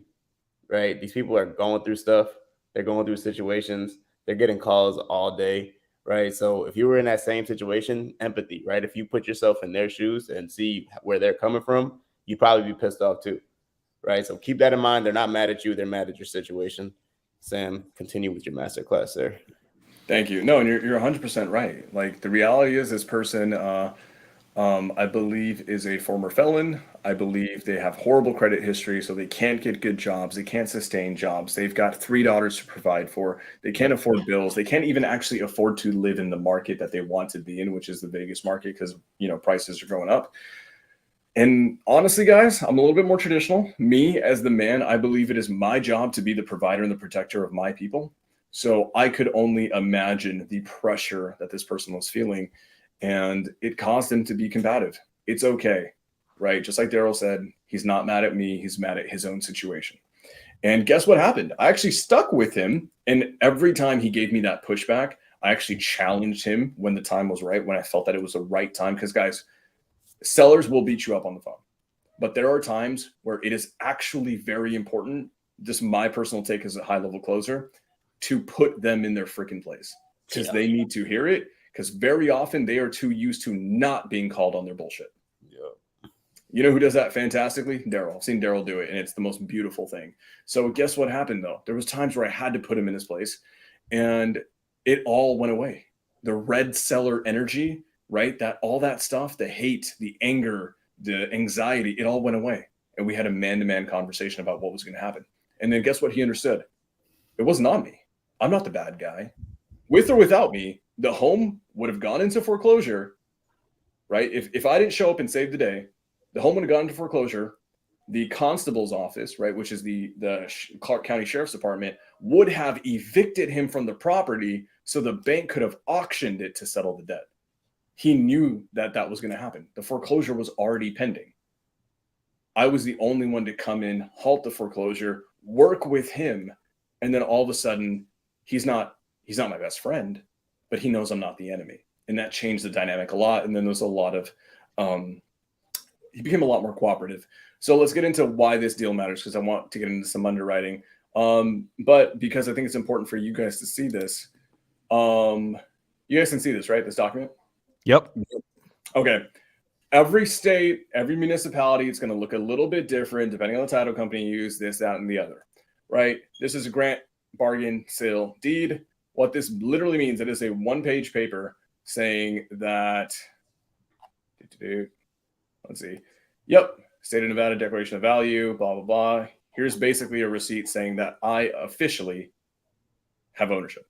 D: right? These people are going through stuff. They're going through situations. They're getting calls all day, right? So if you were in that same situation, empathy, right? If you put yourself in their shoes and see where they're coming from, you'd probably be pissed off too, right? So keep that in mind. They're not mad at you. They're mad at your situation. Sam, continue with your masterclass, sir.
C: Thank you. No, and you're 100% right. Like the reality is this person, I believe is a former felon. I believe they have horrible credit history, so they can't get good jobs. They can't sustain jobs. They've got 3 daughters to provide for. They can't afford bills. They can't even actually afford to live in the market that they want to be in, which is the Vegas market because, prices are going up. And honestly, guys, I'm a little bit more traditional. Me as the man, I believe it is my job to be the provider and the protector of my people. So I could only imagine the pressure that this person was feeling, and it caused him to be combative. It's okay, right? Just like Daryl said, he's not mad at me. He's mad at his own situation. And guess what happened? I actually stuck with him. And every time he gave me that pushback, I actually challenged him when the time was right, when I felt that it was the right time. Because guys, sellers will beat you up on the phone. But there are times where it is actually very important, just my personal take as a high-level closer, to put them in their freaking place because they need to hear it, because very often they are too used to not being called on their bullshit. Yeah. You know who does that fantastically? Daryl. I've seen Daryl do it, and it's the most beautiful thing. So guess what happened, though? There was times where I had to put him in his place, and it all went away. The red seller energy, right? All that stuff, the hate, the anger, the anxiety, it all went away. And we had a man-to-man conversation about what was going to happen. And then guess what he understood? It wasn't on me. I'm not the bad guy. With or without me, the home would have gone into foreclosure, right? If I didn't show up and save the day, the home would have gone into foreclosure. The constable's office, right, which is the Clark County Sheriff's Department, would have evicted him from the property so the bank could have auctioned it to settle the debt. He knew that was going to happen. The foreclosure was already pending. I was the only one to come in, halt the foreclosure, work with him, and then all of a sudden, he's not my best friend, but he knows I'm not the enemy. And that changed the dynamic a lot. And then there's a lot of, he became a lot more cooperative. So let's get into why this deal matters, because I want to get into some underwriting. But because I think it's important for you guys to see this. You guys can see this, right? This document?
B: Yep.
C: Okay. every state, every municipality, it's going to look a little bit different depending on the title company you use, this, that, and the other, right? This is a grant, bargain, sale, deed. What this literally means, it is a one-page paper saying that, let's see, yep, state of Nevada declaration of value, blah, blah, blah. Here's basically a receipt saying that I officially have ownership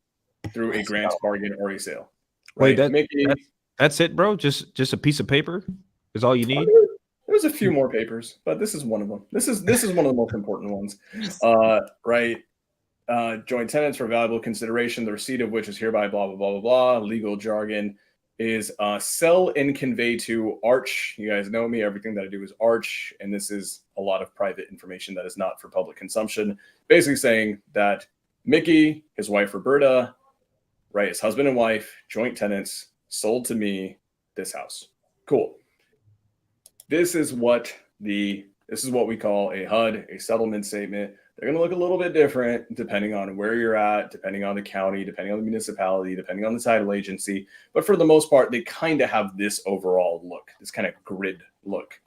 C: through a grant, bargain, or a sale. Right?
B: Wait, that's it, bro? Just a piece of paper is all you need?
C: There's a few more papers, but this is one of them. This is one of the most important ones. Right? Joint tenants for valuable consideration, the receipt of which is hereby blah, blah, blah, blah, blah. Legal jargon is sell and convey to Arch. You guys know me. Everything that I do is Arch. And this is a lot of private information that is not for public consumption. Basically saying that Mickey, his wife Roberta, right, his husband and wife, joint tenants, sold to me this house. Cool. This is what we call a HUD, a settlement statement. They're going to look a little bit different depending on where you're at, depending on the county, depending on the municipality, depending on the title agency. But for the most part, they kind of have this overall look, this kind of grid look.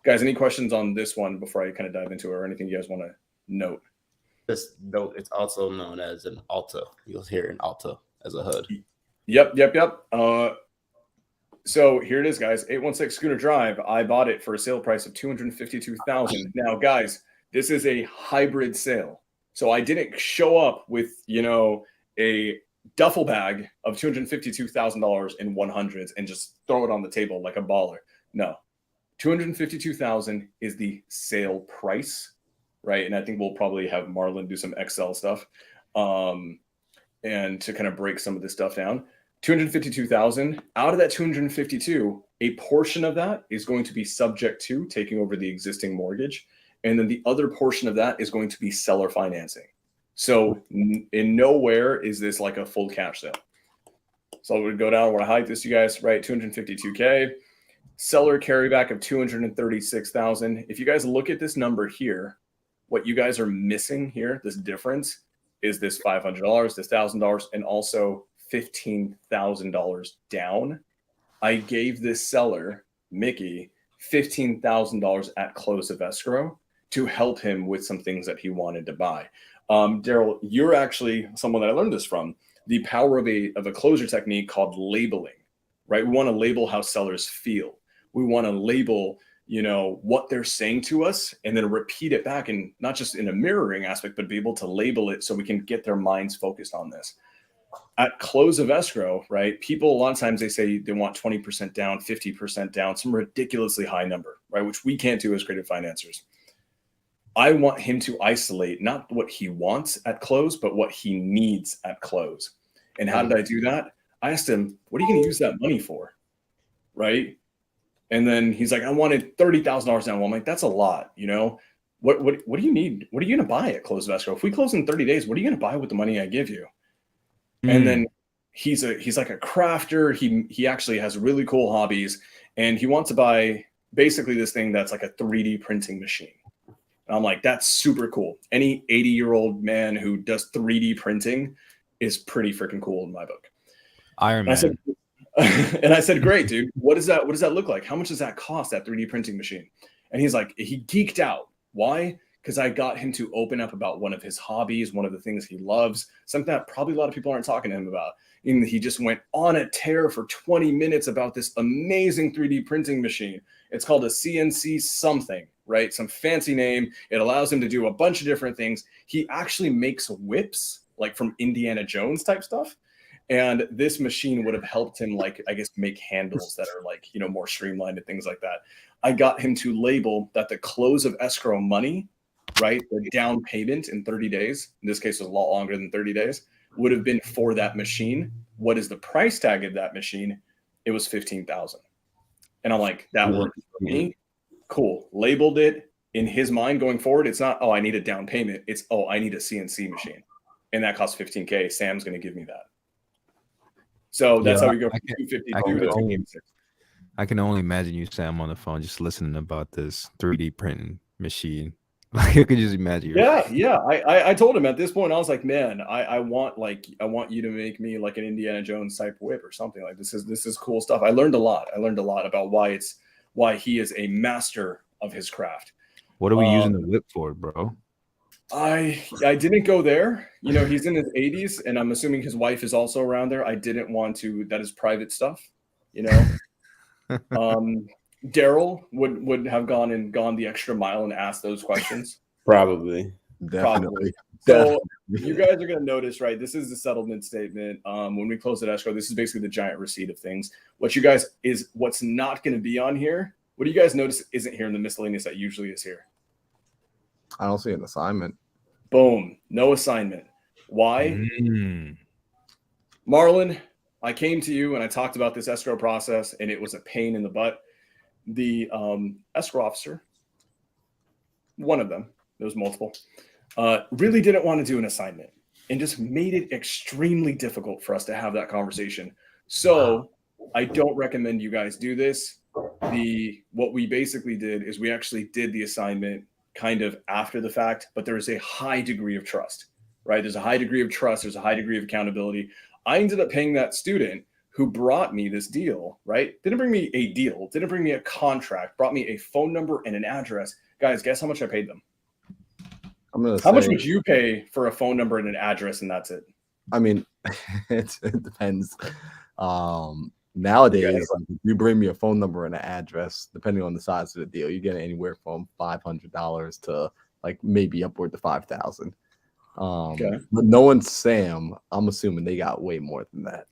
C: Guys, any questions on this one before I kind of dive into it, or anything you guys want to note?
D: This note, it's also known as an Alta. You'll hear an Alta as a HUD.
C: Yep. So here it is, guys. 816 Schooner Drive. I bought it for a sale price of $252,000. Now, guys, this is a hybrid sale. So I didn't show up with, a duffel bag of $252,000 in 100s and just throw it on the table like a baller. No, $252,000 is the sale price, right? And I think we'll probably have Marlon do some Excel stuff, and to kind of break some of this stuff down. $252,000. Out of that 252, a portion of that is going to be subject to taking over the existing mortgage, and then the other portion of that is going to be seller financing. So in nowhere is this like a full cash sale. So I would go down, I want to hide this, you guys, right? 252K, seller carryback of 236,000. If you guys look at this number here, what you guys are missing here, this difference, is this $500, this $1,000, and also $15,000 down. I gave this seller, Mickey, $15,000 at close of escrow to help him with some things that he wanted to buy. Daryl, you're actually someone that I learned this from. The power of a closure technique called labeling, right? We want to label how sellers feel. We want to label, what they're saying to us, and then repeat it back, and not just in a mirroring aspect, but be able to label it so we can get their minds focused on this. At close of escrow, right? People, a lot of times they say they want 20% down, 50% down, some ridiculously high number, right? Which we can't do as creative financiers. I want him to isolate not what he wants at close, but what he needs at close. And how did I do that? I asked him, what are you going to use that money for? Right? And then he's like, I wanted $30,000 down. Well, I'm like, that's a lot, What do you need? What are you going to buy at close of escrow? If we close in 30 days, what are you going to buy with the money I give you? And then he's like a crafter. He actually has really cool hobbies, and he wants to buy basically this thing that's like a 3D printing machine. And I'm like, that's super cool. Any 80-year-old man who does 3D printing is pretty freaking cool in my book.
B: Iron Man.
C: And I said, great, dude. What does that look like? How much does that cost, that 3D printing machine? And he's like, he geeked out. Why? Because I got him to open up about one of his hobbies, one of the things he loves, something that probably a lot of people aren't talking to him about. And he just went on a tear for 20 minutes about this amazing 3D printing machine. It's called a CNC something, right? Some fancy name. It allows him to do a bunch of different things. He actually makes whips, like from Indiana Jones type stuff. And this machine would have helped him, make handles that are more streamlined and things like that. I got him to label that the close of escrow money, right, the down payment in 30 days, in this case was a lot longer than 30 days, would have been for that machine. What is the price tag of that machine? It was $15,000. And I'm like, that worked for me. Cool. Labeled it. In his mind going forward, it's not, I need a down payment. It's, I need a CNC machine. And that costs $15K. Sam's going to give me that. So that's how we go from 252 to 256.
B: I can only imagine you, Sam, on the phone just listening about this 3D printing machine. Like, I could just imagine.
C: Yeah. I told him at this point, I was like, man, I want you to make me like an Indiana Jones type whip or something. Like this is cool stuff. I learned a lot. about why why he is a master of his craft.
B: What are we using the whip for, bro?
C: I didn't go there. You know, he's in his 80s, and I'm assuming his wife is also around there. I didn't want to. That is private stuff, you know. Daryl would have gone the extra mile and asked those questions.
D: Probably.
A: Definitely.
C: So you guys are going to notice, right? This is the settlement statement. When we close at escrow, this is basically the giant receipt of things. What's not going to be on here? What do you guys notice isn't here in the miscellaneous that usually is here?
A: I don't see an assignment.
C: Boom. No assignment. Why? Marlon, I came to you and I talked about this escrow process, and it was a pain in the butt. The escrow officer, one of them, there was multiple, really didn't want to do an assignment and just made it extremely difficult for us to have that conversation. So I don't recommend you guys do this. What we basically did is we actually did the assignment kind of after the fact, but there is a high degree of trust, right? There's a high degree of trust. There's a high degree of accountability. I ended up paying that student who brought me this deal, right? Didn't bring me a deal, didn't bring me a contract, brought me a phone number and an address. Guys, guess how much I paid them? How much would you pay for a phone number and an address, and that's it?
A: I mean, it depends. Nowadays, like, if you bring me a phone number and an address, depending on the size of the deal, you get anywhere from $500 to like maybe upward to $5,000. But knowing Sam, I'm assuming they got way more than that.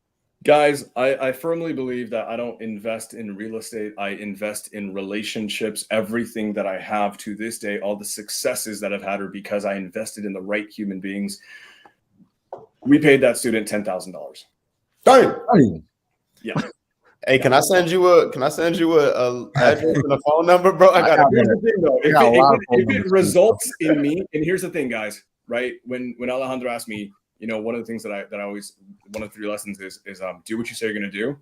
C: Guys, I firmly believe that I don't invest in real estate. I invest in relationships. Everything that I have to this day, all the successes that I've had are because I invested in the right human beings. We paid that student $10,000.
D: Dang.
C: Yeah.
D: Hey, can I send you a address and a phone number, bro?
C: Here's the thing, though. If it results in me, and here's the thing, guys, right? When Alejandro asked me, you know, one of the things that I always, one of the 3 lessons is do what you say you're going to do.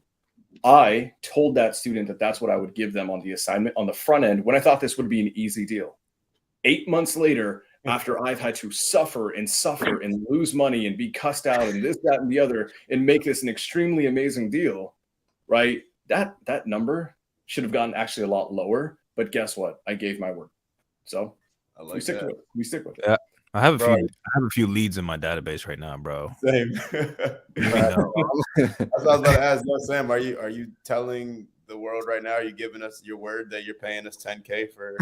C: I told that student that that's what I would give them on the assignment on the front end when I thought this would be an easy deal. 8 months later, after I've had to suffer and lose money and be cussed out and this, that, and the other, and make this an extremely amazing deal, right? That number should have gotten actually a lot lower, but guess what? I gave my word. So we stick with it. We stick with it.
B: Yeah. I have a few leads in my database right now, bro.
D: Same. That's what I was about to ask. No, Sam, are you telling the world right now? Are you giving us your word that you're paying us $10K for?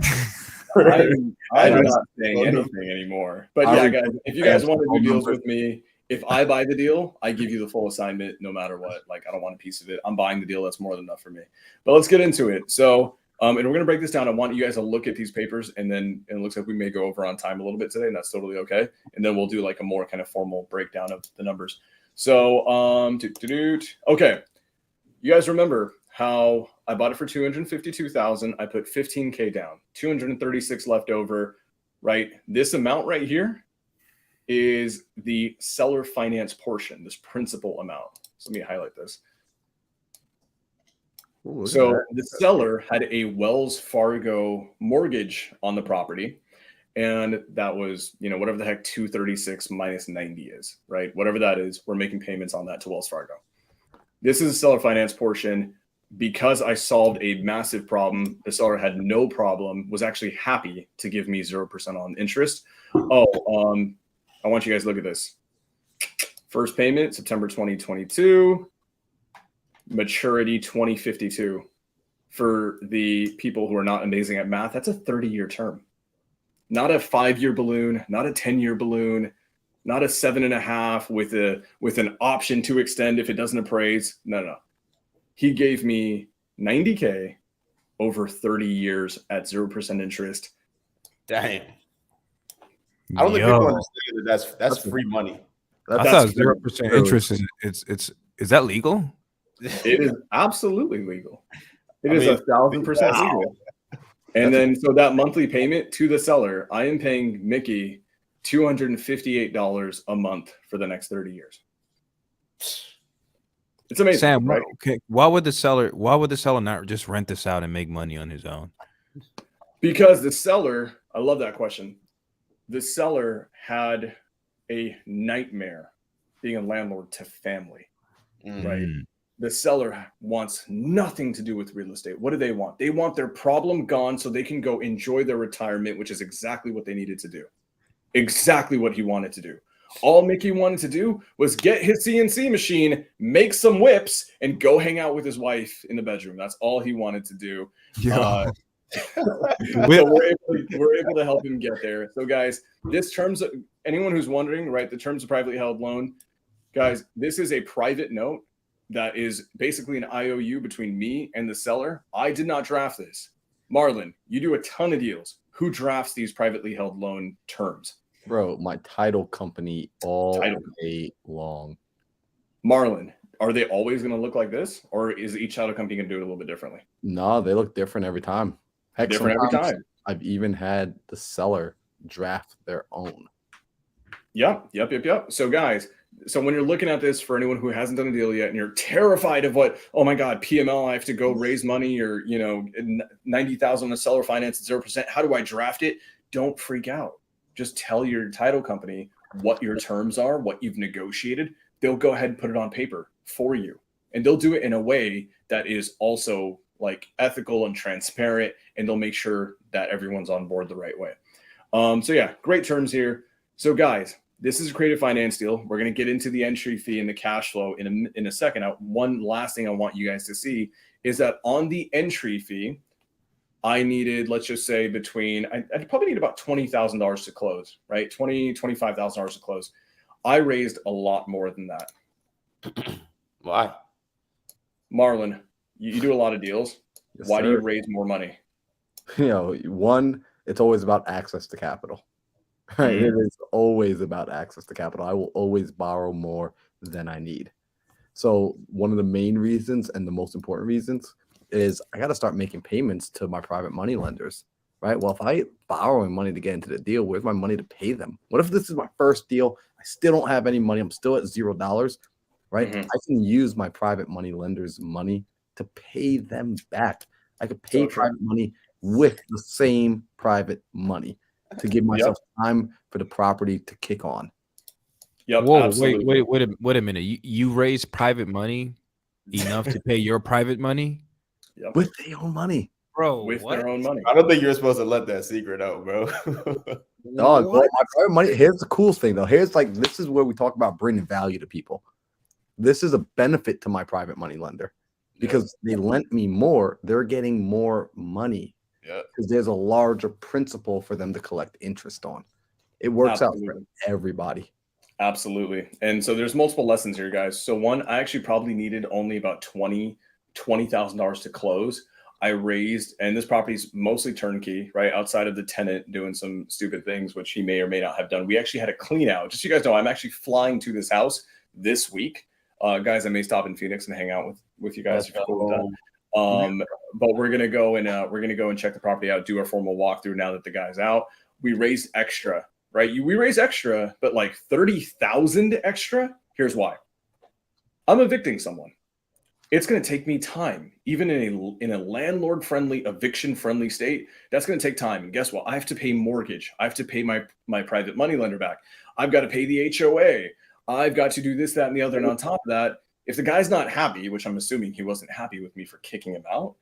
C: I'm not saying anything anymore. But yeah, guys, if you guys want to do deals with me, if I buy the deal, I give you the full assignment no matter what. Like, I don't want a piece of it. I'm buying the deal. That's more than enough for me. But let's get into it. So, and we're going to break this down. I want you guys to look at these papers, and then it looks like we may go over on time a little bit today, and that's totally okay. And then we'll do like a more kind of formal breakdown of the numbers. So, okay. You guys remember how I bought it for $252,000. I put $15K down, 236 left over, right? This amount right here is the seller finance portion, this principal amount. So let me highlight this. Ooh, so the seller had a Wells Fargo mortgage on the property, and that was, you know, whatever the heck 236 minus 90 is, right? Whatever that is, we're making payments on that to Wells Fargo. This is a seller finance portion. Because I solved a massive problem, the seller had no problem, was actually happy to give me 0% on interest. I want you guys to look at this. First payment, September 2022. Maturity 2052. For the people who are not amazing at math, that's a 30-year term. Not a 5-year balloon, not a 10-year balloon, not a 7.5 with an option to extend if it doesn't appraise. No. He gave me $90K over 30 years at 0% interest.
D: Dang. I don't think people understand that that's free money.
B: I thought 0% interest is that legal?
C: It is absolutely legal. It is 1,000% legal. And then so that monthly payment to the seller, I am paying Mickey $258 a month for the next 30 years. It's amazing.
B: Sam,
C: right?
B: Okay. Why would the seller not just rent this out and make money on his own?
C: Because the seller, I love that question. The seller had a nightmare being a landlord to family, right? The seller wants nothing to do with real estate. What do they want? They want their problem gone so they can go enjoy their retirement, which is exactly what they needed to do. Exactly what he wanted to do. All Mickey wanted to do was get his CNC machine, make some whips, and go hang out with his wife in the bedroom. That's all he wanted to do. So we're able to help him get there. So guys, this terms of, anyone who's wondering, right, the terms of privately held loan, guys, this is a private note that is basically an IOU between me and the seller. I did not draft this. Marlon, you do a ton of deals. Who drafts these privately held loan terms?
A: Bro, my title company all day long.
C: Marlon, are they always going to look like this, or is each title company going to do it a little bit differently?
A: No, they look different every time. Heck,
C: different every time.
A: I've even had the seller draft their own.
C: Yep. So guys, so when you're looking at this, for anyone who hasn't done a deal yet and you're terrified of what, oh my God, PML, I have to go raise money, or 90,000 on a seller finance at 0%. How do I draft it? Don't freak out. Just tell your title company what your terms are, what you've negotiated. They'll go ahead and put it on paper for you. And they'll do it in a way that is also like ethical and transparent, and they'll make sure that everyone's on board the right way. So yeah, great terms here. So guys, this is a creative finance deal. We're going to get into the entry fee and the cash flow in a second. One last thing I want you guys to see is that on the entry fee, I needed, let's just say I'd probably need about $20,000 to close, right? $25,000 to close. I raised a lot more than that.
D: Why?
C: Marlon, you do a lot of deals.
A: Yes,
C: Why
A: sir.
C: do you raise more money?
A: One, it's always about access to capital. Right? It is always about access to capital. I will always borrow more than I need. So one of the main reasons and the most important reasons is I got to start making payments to my private money lenders, right? Well, if I borrowing money to get into the deal, where's my money to pay them? What if this is my first deal? I still don't have any money. I'm still at $0, right? I can use my private money lenders' money to pay them back. I could pay private money with the same private money to give myself time for the property to kick on.
C: Yep.
B: Whoa,
C: absolutely.
B: wait a minute. You raise private money enough to pay your private money?
C: Yep.
A: With their own money.
B: Bro,
C: with their own money.
D: I don't think you're supposed to let that secret out, bro.
A: Dog, well, my private money. Here's the cool thing, though. This is where we talk about bringing value to people. This is a benefit to my private money lender because they lent me more. They're getting more money because there's a larger principal for them to collect interest on. It works out for everybody.
C: Absolutely. And so there's multiple lessons here, guys. So one, I actually probably needed only about $20,000 to close. I raised, and this property's mostly turnkey, right? Outside of the tenant doing some stupid things, which he may or may not have done. We actually had a clean out. Just so you guys know, I'm actually flying to this house this week. Guys, I may stop in Phoenix and hang out with you guys if you're cool with that. But we're gonna go and check the property out, do our formal walkthrough now that the guy's out. We raised extra, right? We raised extra, but like 30,000 extra. Here's why. I'm evicting someone. It's going to take me time, even in a landlord-friendly, eviction-friendly state. That's going to take time. And guess what? I have to pay mortgage. I have to pay my private money lender back. I've got to pay the HOA. I've got to do this, that, and the other. And on top of that, if the guy's not happy, which I'm assuming he wasn't happy with me for kicking him out,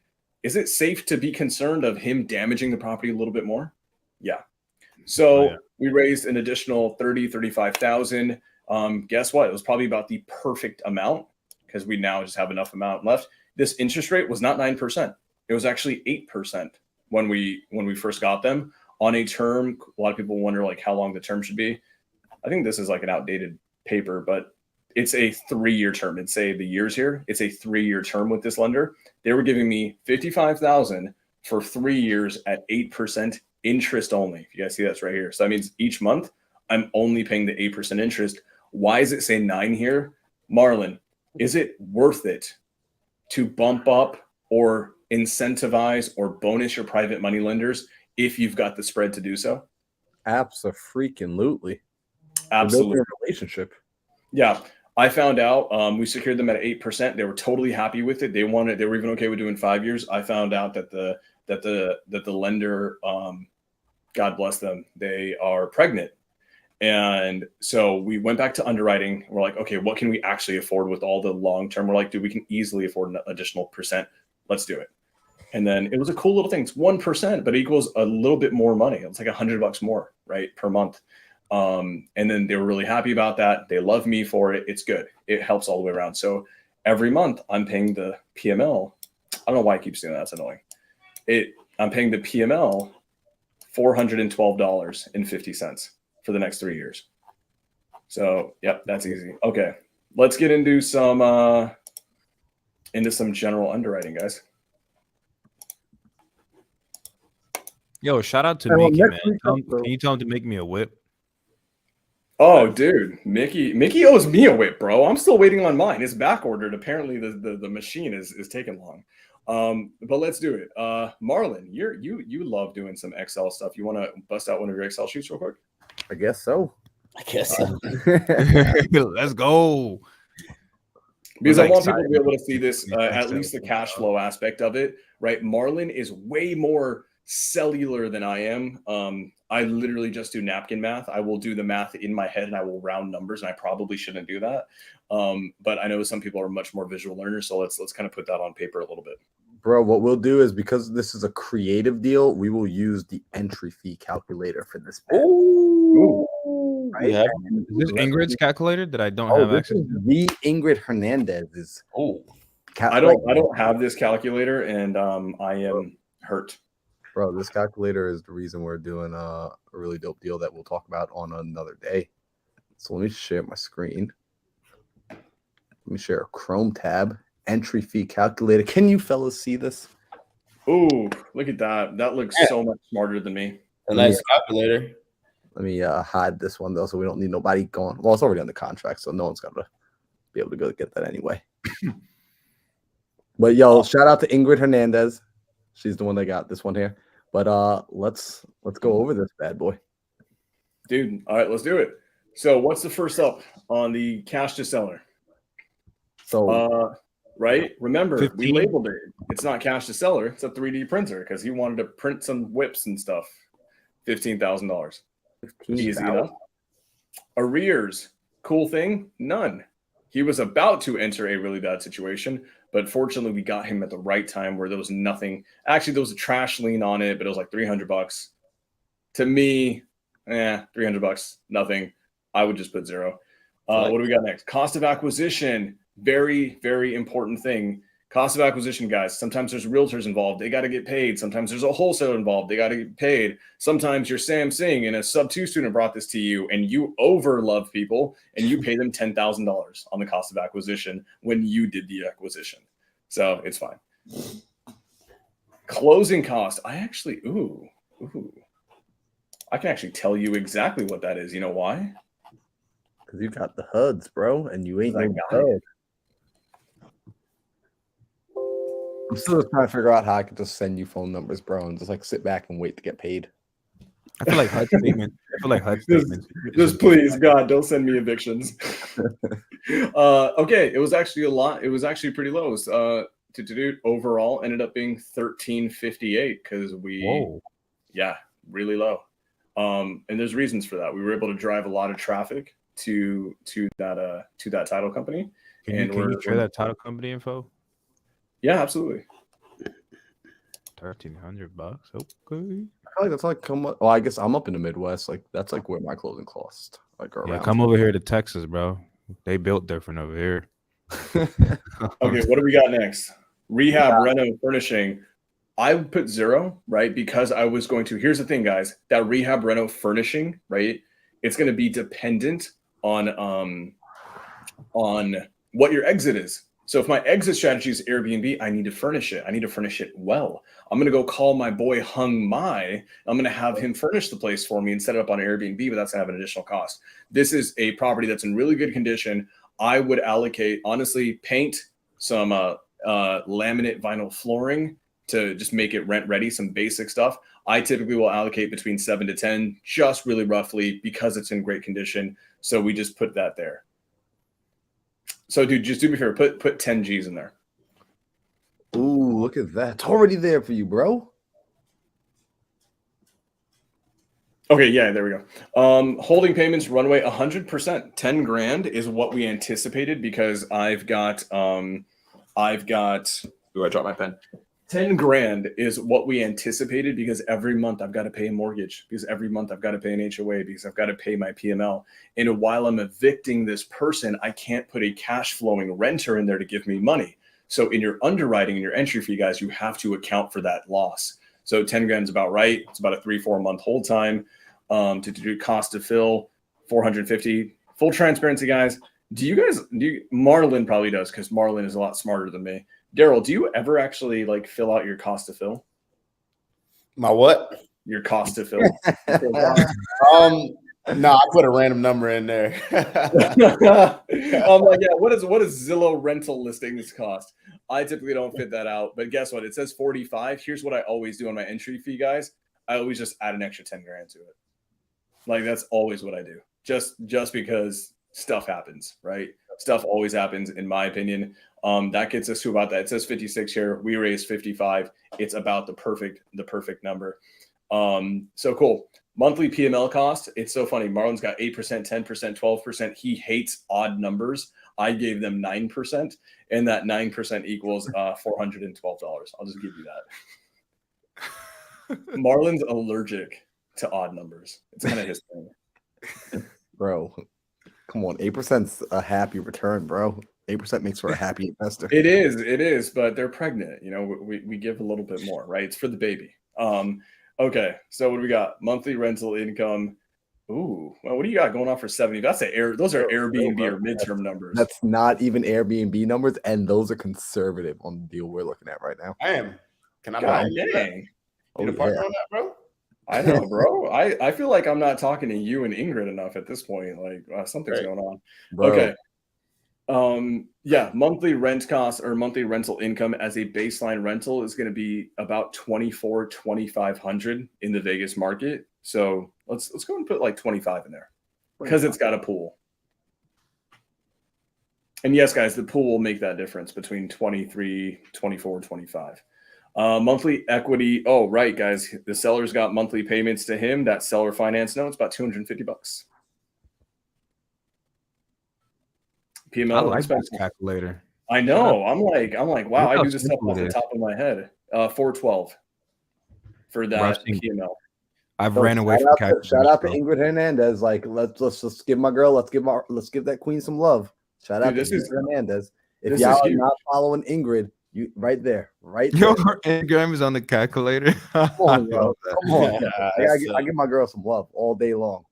C: is it safe to be concerned of him damaging the property a little bit more? Yeah. So we raised an additional 35,000. Guess what? It was probably about the perfect amount, because we now just have enough amount left. This interest rate was not 9%. It was actually 8% when we first got them on a term. A lot of people wonder like how long the term should be. I think this is like an outdated paper, but it's a 3-year term. It'd say the years here. It's a 3-year term with this lender. They were giving me $55,000 for 3 years at 8% interest only. If you guys see that's right here. So that means each month I'm only paying the 8% interest. Why does it say 9 here? Marlon, is it worth it to bump up or incentivize or bonus your private money lenders if you've got the spread to do so?
A: Absolutely.
C: Absolutely.
A: Relationship.
C: Yeah. I found out we secured them at 8%. They were totally happy with it. They were even okay with doing 5 years. I found out that the lender, God bless them, they are pregnant. And so we went back to underwriting. We're like, okay, what can we actually afford with all the long term? We're like, dude, we can easily afford an additional percent. Let's do it. And then it was a cool little thing. It's 1%, but it equals a little bit more money. It's like $100 more, right, per month. And then they were really happy about that. They love me for it. It's good. It helps all the way around. So every month I'm paying the PML. I don't know why I keep saying that. That's annoying. I'm paying the PML $412.50 for the next 3 years. So, yep, that's easy. Okay, let's get into some general underwriting, guys.
B: Yo, shout out to Mickey, man. Can you tell him to make me a whip?
C: Oh, dude, Mickey owes me a whip, bro. I'm still waiting on mine. It's back ordered. Apparently, the machine is taking long. But let's do it. Marlon, you love doing some Excel stuff. You want to bust out one of your Excel sheets real quick?
A: I guess so.
B: Let's go.
C: Because I want people to be able to see this, at least the cash flow aspect of it, right? Marlon is way more cellular than I am. I literally just do napkin math. I will do the math in my head and I will round numbers, and I probably shouldn't do that. But I know some people are much more visual learners, so let's kind of put that on paper a little bit.
A: Bro, what we'll do is, because this is a creative deal, we will use the entry fee calculator for this.
D: Ooh.
A: Right?
B: Is this Ingrid's calculator that I don't have access to?
A: The Ingrid Hernandez's.
C: I don't have this calculator, and I am hurt.
A: Bro, this calculator is the reason we're doing a really dope deal that we'll talk about on another day. So let me share my screen. Let me share a Chrome tab. Entry fee calculator. Can you fellas see this?
C: Ooh, look at that. That looks so much smarter than me.
D: A nice calculator.
A: Let me hide this one, though, so we don't need nobody going. Well, it's already on the contract, so no one's going to be able to go get that anyway. But, yo, shout out to Ingrid Hernandez. She's the one that got this one here. But let's go over this bad boy.
C: Dude, all right, let's do it. So what's the first up on the cash to seller?
A: So,
C: right? Remember,
B: 15.
C: we labeled it. It's not cash to seller. It's a 3D printer because he wanted to print some whips and stuff. $15,000. Easy enough. Arrears. Cool thing? None. He was about to enter a really bad situation, but fortunately we got him at the right time where there was nothing. Actually, there was a trash lien on it, but it was like $300. To me, $300, nothing. I would just put zero. What do we got next? Cost of acquisition. Very, very important thing. Cost of acquisition, guys. Sometimes there's realtors involved. They got to get paid. Sometimes there's a wholesaler involved. They got to get paid. Sometimes you're Sam Singh and a sub-2 student brought this to you and you over-love people and you pay them $10,000 on the cost of acquisition when you did the acquisition. So it's fine. Closing cost. I can actually tell you exactly what that is. You know why?
A: Because you got the HUDs, bro, and you ain't no
C: got
A: HUD. I'm still just trying to figure out how I could just send you phone numbers, bro, and just like sit back and wait to get paid.
B: I feel like HUD statements.
C: Just please, God, don't send me evictions. Okay, it was actually a lot. It was actually pretty low. It was, overall ended up being $13.58 because really low. And there's reasons for that. We were able to drive a lot of traffic to that title company.
B: Can you share that title company info?
C: Yeah, absolutely.
B: $1,300. Okay.
A: I feel like that's like well, I guess I'm up in the Midwest. Like that's like where my closing costs like are around.
B: Come over here to Texas, bro. They built different over here.
C: Okay, what do we got next? Rehab, reno, furnishing. I would put zero, right? Because I was going to. Here's the thing, guys. That rehab, reno, furnishing, right? It's going to be dependent on what your exit is. So if my exit strategy is Airbnb, I need to furnish it. I need to furnish it well. I'm going to go call my boy Hung Mai. I'm going to have him furnish the place for me and set it up on Airbnb, but that's going to have an additional cost. This is a property that's in really good condition. I would allocate, honestly, paint, some laminate vinyl flooring to just make it rent ready, some basic stuff. I typically will allocate between 7 to 10, just really roughly, because it's in great condition. So we just put that there. So, dude, just do me a favor. Put 10 G's in there.
A: Ooh, look at that. It's already there for you, bro.
C: Okay, yeah, there we go. Holding payments runway 100%. 10 grand is what we anticipated because I've got ooh, I dropped my pen. 10 grand is what we anticipated because every month I've got to pay a mortgage, because every month I've got to pay an HOA, because I've got to pay my PML. And while I'm evicting this person, I can't put a cash flowing renter in there to give me money. So in your underwriting and your entry fee, guys, you have to account for that loss. So 10 grand is about right. It's about a 3-4 month hold time. To do cost to fill 450. Full transparency, guys. Marlon probably does because Marlon is a lot smarter than me. Daryl, do you ever actually like fill out your cost to fill?
D: My what?
C: Your cost to fill?
D: No, I put a random number in there.
C: I'm like, yeah, what does Zillow rental listings cost? I typically don't fit that out, but guess what? It says 45. Here's what I always do on my entry fee, guys. I always just add an extra 10 grand to it. Like that's always what I do. Just because stuff happens, right? Stuff always happens, in my opinion. That gets us to about that. It says 56 here. We raised 55. It's about the perfect number. So cool. Monthly PML cost. It's so funny. Marlon's got 8%, 10%, 12%. He hates odd numbers. I gave them 9%, and that 9% equals $412. I'll just give you that. Marlon's allergic to odd numbers. It's kind of his thing.
A: Bro, come on. 8%'s a happy return, bro. 8% makes for a happy investor.
C: It is, but they're pregnant. You know, we give a little bit more, right? It's for the baby. Okay, so what do we got? Monthly rental income. Ooh, well, what do you got going on for 70? Those are Airbnb or midterm numbers.
A: That's not even Airbnb numbers, and those are conservative on the deal we're looking at right now.
D: I am. Can I
C: God
D: buy
C: dang.
D: Need a partner on that, bro?
C: I know, bro. I feel like I'm not talking to you and Ingrid enough at this point. Like something's going on.
A: Bro.
C: Okay. Yeah, monthly rent costs or monthly rental income as a baseline rental is going to be about $2,500 in the Vegas market. So let's go and put like 25 in there because it's got a pool. And yes, guys, the pool will make that difference between 23, 24, 25. Monthly equity. Oh, right, guys. The seller's got monthly payments to him. That seller finance note, it's about $250. PML.
B: I like this calculator.
C: I know. I'm like, wow, I do this stuff off the top of my head. 412 for that PML.
B: I've ran away from calculators.
A: Shout out to Ingrid Hernandez. Like, let's just give my girl, let's give that queen some love. Shout out to Ingrid Hernandez. If y'all are not following Ingrid, you right there.
B: Your Instagram is on the calculator.
A: Come on, yo. Come on. I give my girl some love all day long.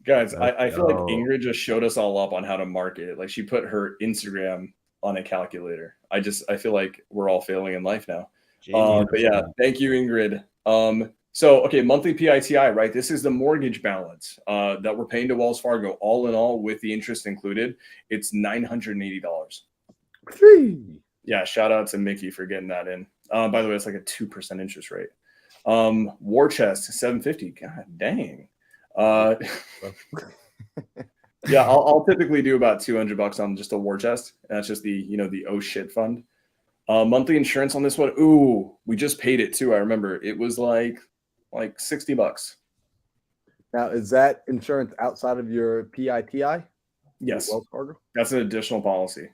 C: Guys, I feel like Ingrid just showed us all up on how to market it. Like she put her Instagram on a calculator. I feel like we're all failing in life now. But yeah, thank you, Ingrid. So, okay, monthly PITI, right? This is the mortgage balance that we're paying to Wells Fargo. All in all, with the interest included, it's $980. Yeah, shout out to Mickey for getting that in. By the way, it's like a 2% interest rate. War chest, $750. God dang. Yeah, I'll typically do about $200 on just a war chest. That's just the oh shit fund. Monthly insurance on this one. Ooh, we just paid it too. I remember it was like $60.
A: Now, is that insurance outside of your PITI?
C: Yes,
A: Wells Fargo?
C: That's an additional policy.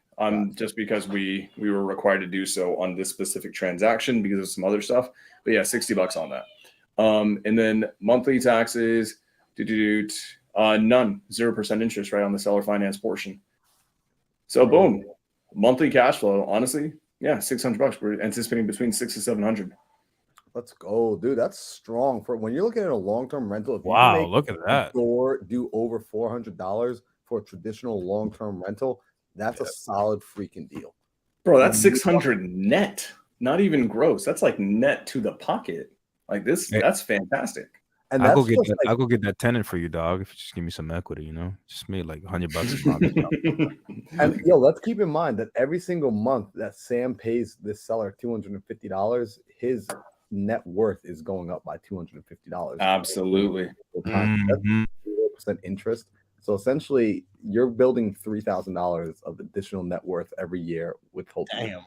C: Just because we were required to do so on this specific transaction because of some other stuff. But yeah, $60 on that. And then monthly taxes. None, 0% interest right on the seller finance portion. So boom, monthly cash flow. Honestly, yeah, $600. We're anticipating between $600 to $700.
A: Let's go, dude. That's strong for when you're looking at a long-term rental. If
B: wow, look at that.
A: Or do over $400 for a traditional long-term rental. That's a solid freaking deal,
C: bro. That's $600 net, not even gross. That's like net to the pocket. Like this, that's fantastic.
B: And I'll go get that tenant for you, dog. If you just give me some equity, just made like $100 a month.
A: And yo, let's keep in mind that every single month that Sam pays this seller $250, his net worth is going up by $250.
C: Absolutely.
A: That's 0% interest. So essentially, you're building $3,000 of additional net worth every year with holding.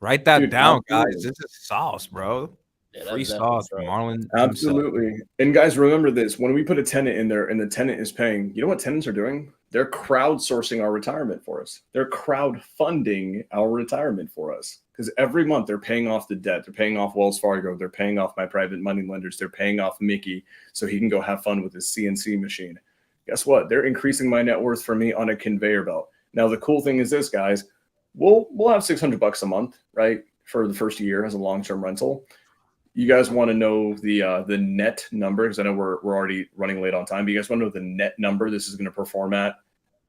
B: Write that down, guys. This is sauce, bro.
D: Yeah,
B: Free
D: that's definitely
B: sauce from
D: so.
B: Marlon himself.
C: Absolutely. And guys, remember this: when we put a tenant in there and the tenant is paying, you know what tenants are doing? They're crowdsourcing our retirement for us. They're crowdfunding our retirement for us because every month they're paying off the debt. They're paying off Wells Fargo. They're paying off my private money lenders. They're paying off Mickey so he can go have fun with his CNC machine. Guess what? They're increasing my net worth for me on a conveyor belt. Now the cool thing is this, guys, we'll have $600 a month, right, for the first year as a long-term rental. You guys want to know the net number, because I know we're already running late on time, but you guys want to know the net number this is going to perform at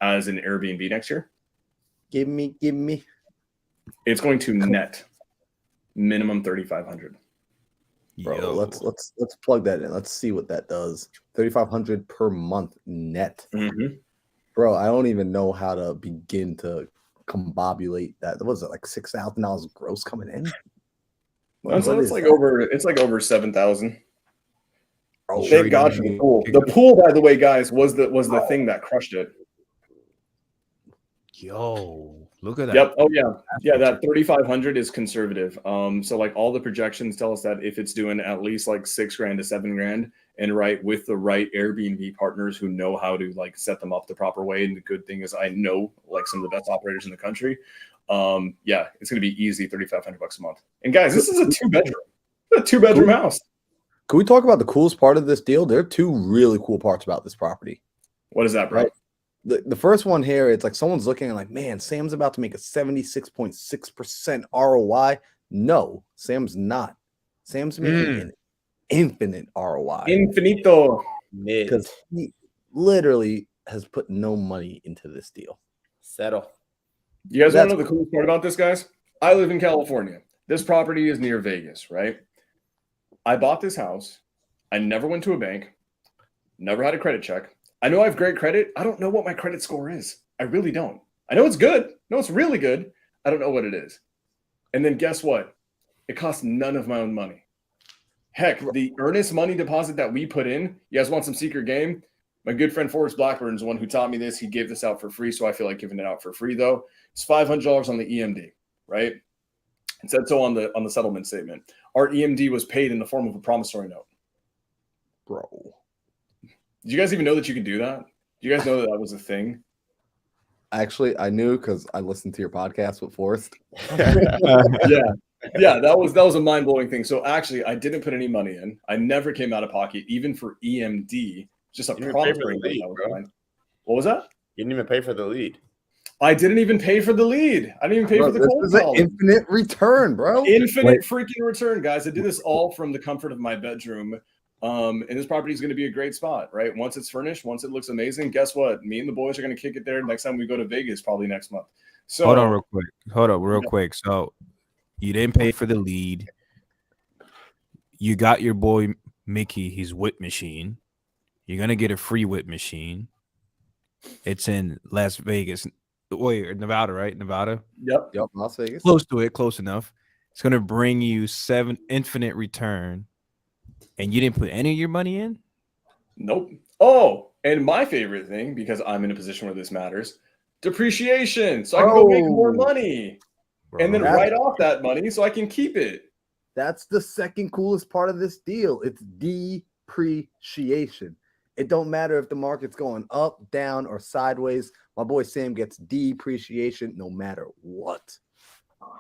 C: as an Airbnb next year?
A: Give me.
C: It's going to net minimum 3,500.
A: Bro,
B: Yo.
A: let's plug that in. Let's see what that does. 3,500 per month net.
C: Mm-hmm.
A: Bro, I don't even know how to begin to combobulate that. What was it, like $6,000 gross coming in?
C: It's like over 7,000.
A: Oh,
C: Thank God for the pool. The pool, by the way, guys, was the thing that crushed it.
B: Yo, look at that.
C: Yep. Oh yeah. Yeah, that 3,500 is conservative. So like all the projections tell us that if it's doing at least like $6,000 to $7,000, and right with the right Airbnb partners who know how to like set them up the proper way. And the good thing is I know like some of the best operators in the country. Yeah, it's gonna be easy $3,500 a month. And guys, this is a two-bedroom house.
A: Can we talk about the coolest part of this deal? There are two really cool parts about this property.
C: What is that, bro?
A: Right. The first one here, it's like someone's looking and like, man, Sam's about to make a 76.6% ROI. No, Sam's not. Sam's making an infinite ROI.
C: Infinito.
A: Because he literally has put no money into this deal.
D: Settle.
C: You guys want to know the coolest part about this, guys? I live in California. This property is near Vegas, right? I bought this house. I never went to a bank. Never had a credit check. I know I have great credit. I don't know what my credit score is. I really don't. I know it's good. No, it's really good. I don't know what it is. And then guess what? It costs none of my own money. Heck, the earnest money deposit that we put in, you guys want some secret game? My good friend Forrest Blackburn is the one who taught me this. He gave this out for free, so I feel like giving it out for free, though. It's $500 on the EMD, right? It said so on the settlement statement. Our EMD was paid in the form of a promissory note.
A: Bro.
C: Did you guys even know that you could do that? Do you guys know that that was a thing?
A: Actually, I knew because I listened to your podcast with Forrest.
C: Yeah, that was a mind-blowing thing. So actually, I didn't put any money in. I never came out of pocket, even for EMD. Just a promissory note. What was that?
D: You didn't even pay for the lead.
C: I didn't even pay for the lead. I didn't even pay for the cold call.
A: Infinite return, bro.
C: Infinite freaking return, guys. I did this all from the comfort of my bedroom. And this property is going to be a great spot, right? Once it's furnished, once it looks amazing, guess what? Me and the boys are going to kick it there next time we go to Vegas, probably next month. So
B: hold on real quick. So you didn't pay for the lead. You got your boy Mickey his whip machine. You're gonna get a free whip machine. It's in Las Vegas. Wait, Nevada, right? Nevada?
C: Yep,
A: Las Vegas.
B: Close to it, close enough. It's gonna bring you 7 infinite return. And you didn't put any of your money in?
C: Nope. Oh, and my favorite thing, because I'm in a position where this matters, depreciation. So I can go make more money. Bro. And then write off that money so I can keep it.
A: That's the second coolest part of this deal. It's depreciation. It don't matter if the market's going up, down, or sideways. My boy Sam gets depreciation no matter what.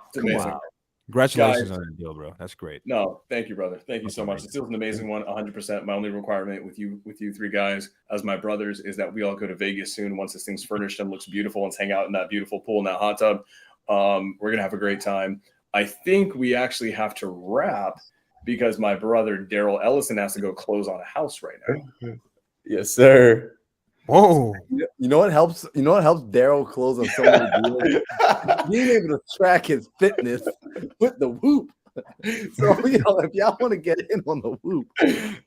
C: It's amazing.
A: Wow.
B: Congratulations on that deal, bro. That's great.
C: No, thank you, brother. Thank you so much. This is an amazing one, 100%. My only requirement with you three guys as my brothers is that we all go to Vegas soon once this thing's furnished and looks beautiful. Let's hang out in that beautiful pool in that hot tub. We're gonna have a great time. I think we actually have to wrap because my brother Daryl Ellison has to go close on a house right now.
D: Yes, sir.
B: Whoa.
A: You know what helps? You know what helps Daryl close on so many deals? Being able to track his fitness with the Whoop. So if y'all want to get in on the Whoop,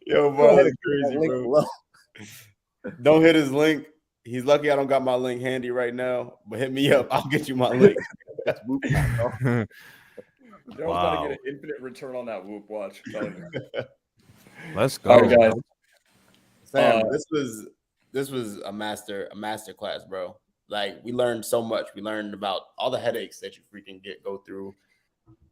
D: yo, bro, that's crazy, bro. Don't hit his link. He's lucky I don't got my link handy right now, but hit me up. I'll get you my link.
A: That's Whoop.
C: Daryl's about to get an infinite return on that Whoop. Watch.
B: Let's go.
C: All right, guys.
D: Sam, this was a master class, bro. Like, we learned so much. We learned about all the headaches that you freaking go through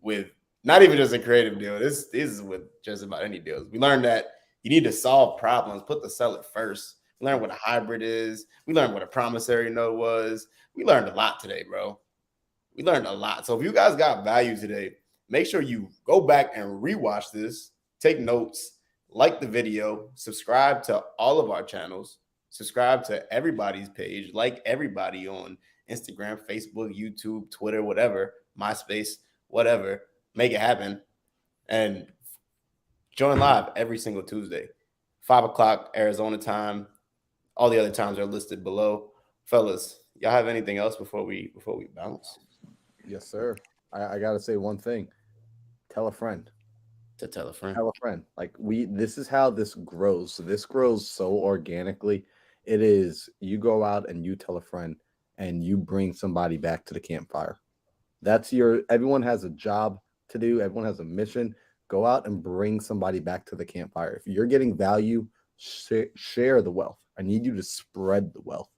D: with not even just a creative deal. This is with just about any deals. We learned that you need to solve problems, put the seller first. We learned what a hybrid is. We learned what a promissory note was. We learned a lot today, bro. We learned a lot. So if you guys got value today, make sure you go back and rewatch this, take notes, like the video, subscribe to all of our channels, subscribe to everybody's page, like everybody on Instagram, Facebook, YouTube, Twitter, whatever, MySpace, whatever. Make it happen. And join live every single Tuesday, 5 o'clock Arizona time. All the other times are listed below. Fellas, y'all have anything else before we bounce?
A: Yes, sir. I gotta say one thing. Tell a friend.
D: To tell a friend.
A: Tell a friend. Like this is how this grows. So this grows so organically. It is you go out and you tell a friend and you bring somebody back to the campfire. Everyone has a job to do. Everyone has a mission. Go out and bring somebody back to the campfire. If you're getting value, share the wealth. I need you to spread the wealth,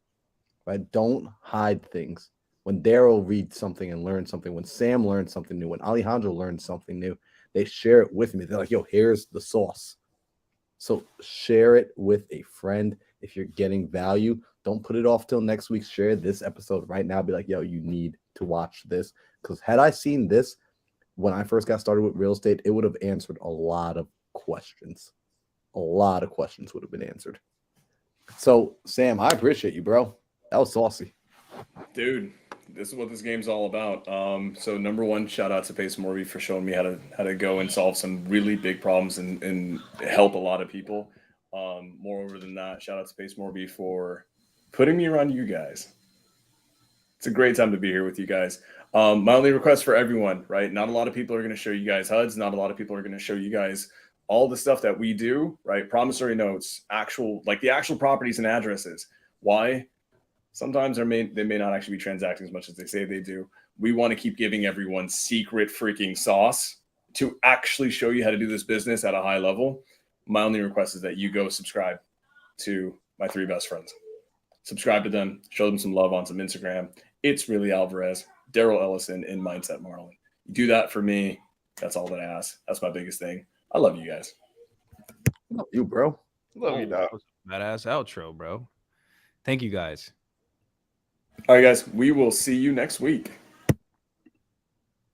A: right? Don't hide things. When Daryl reads something and learns something, when Sam learns something new, when Alejandro learns something new, they share it with me. They're like, yo, here's the sauce. So share it with a friend. If you're getting value, don't put it off till next week. Share this episode right now. Be like, yo, you need to watch this. Because had I seen this when I first got started with real estate, it would have answered a lot of questions. A lot of questions would have been answered. So, Sam, I appreciate you, bro. That was saucy.
C: Dude, this is what this game's all about. So number one, shout out to Pace Morby for showing me how to go and solve some really big problems and help a lot of people. Moreover than that, shout out to Pace Morby for putting me around you guys. It's a great time to be here with you guys. My only request for everyone, right? Not a lot of people are going to show you guys HUDs. Not a lot of people are going to show you guys all the stuff that we do, right? Promissory notes, the actual properties and addresses. Why? Sometimes they may not actually be transacting as much as they say they do. We want to keep giving everyone secret freaking sauce to actually show you how to do this business at a high level. My only request is that you go subscribe to my 3 best friends. Subscribe to them, show them some love on some Instagram. It's really Alvarez, Daryl Ellison, and Mindset Marlon. You do that for me. That's all that I ask. That's my biggest thing. I love you guys.
A: Love you, bro.
D: Love you, dog.
B: Badass outro, bro. Thank you guys.
C: All right, guys. We will see you next week.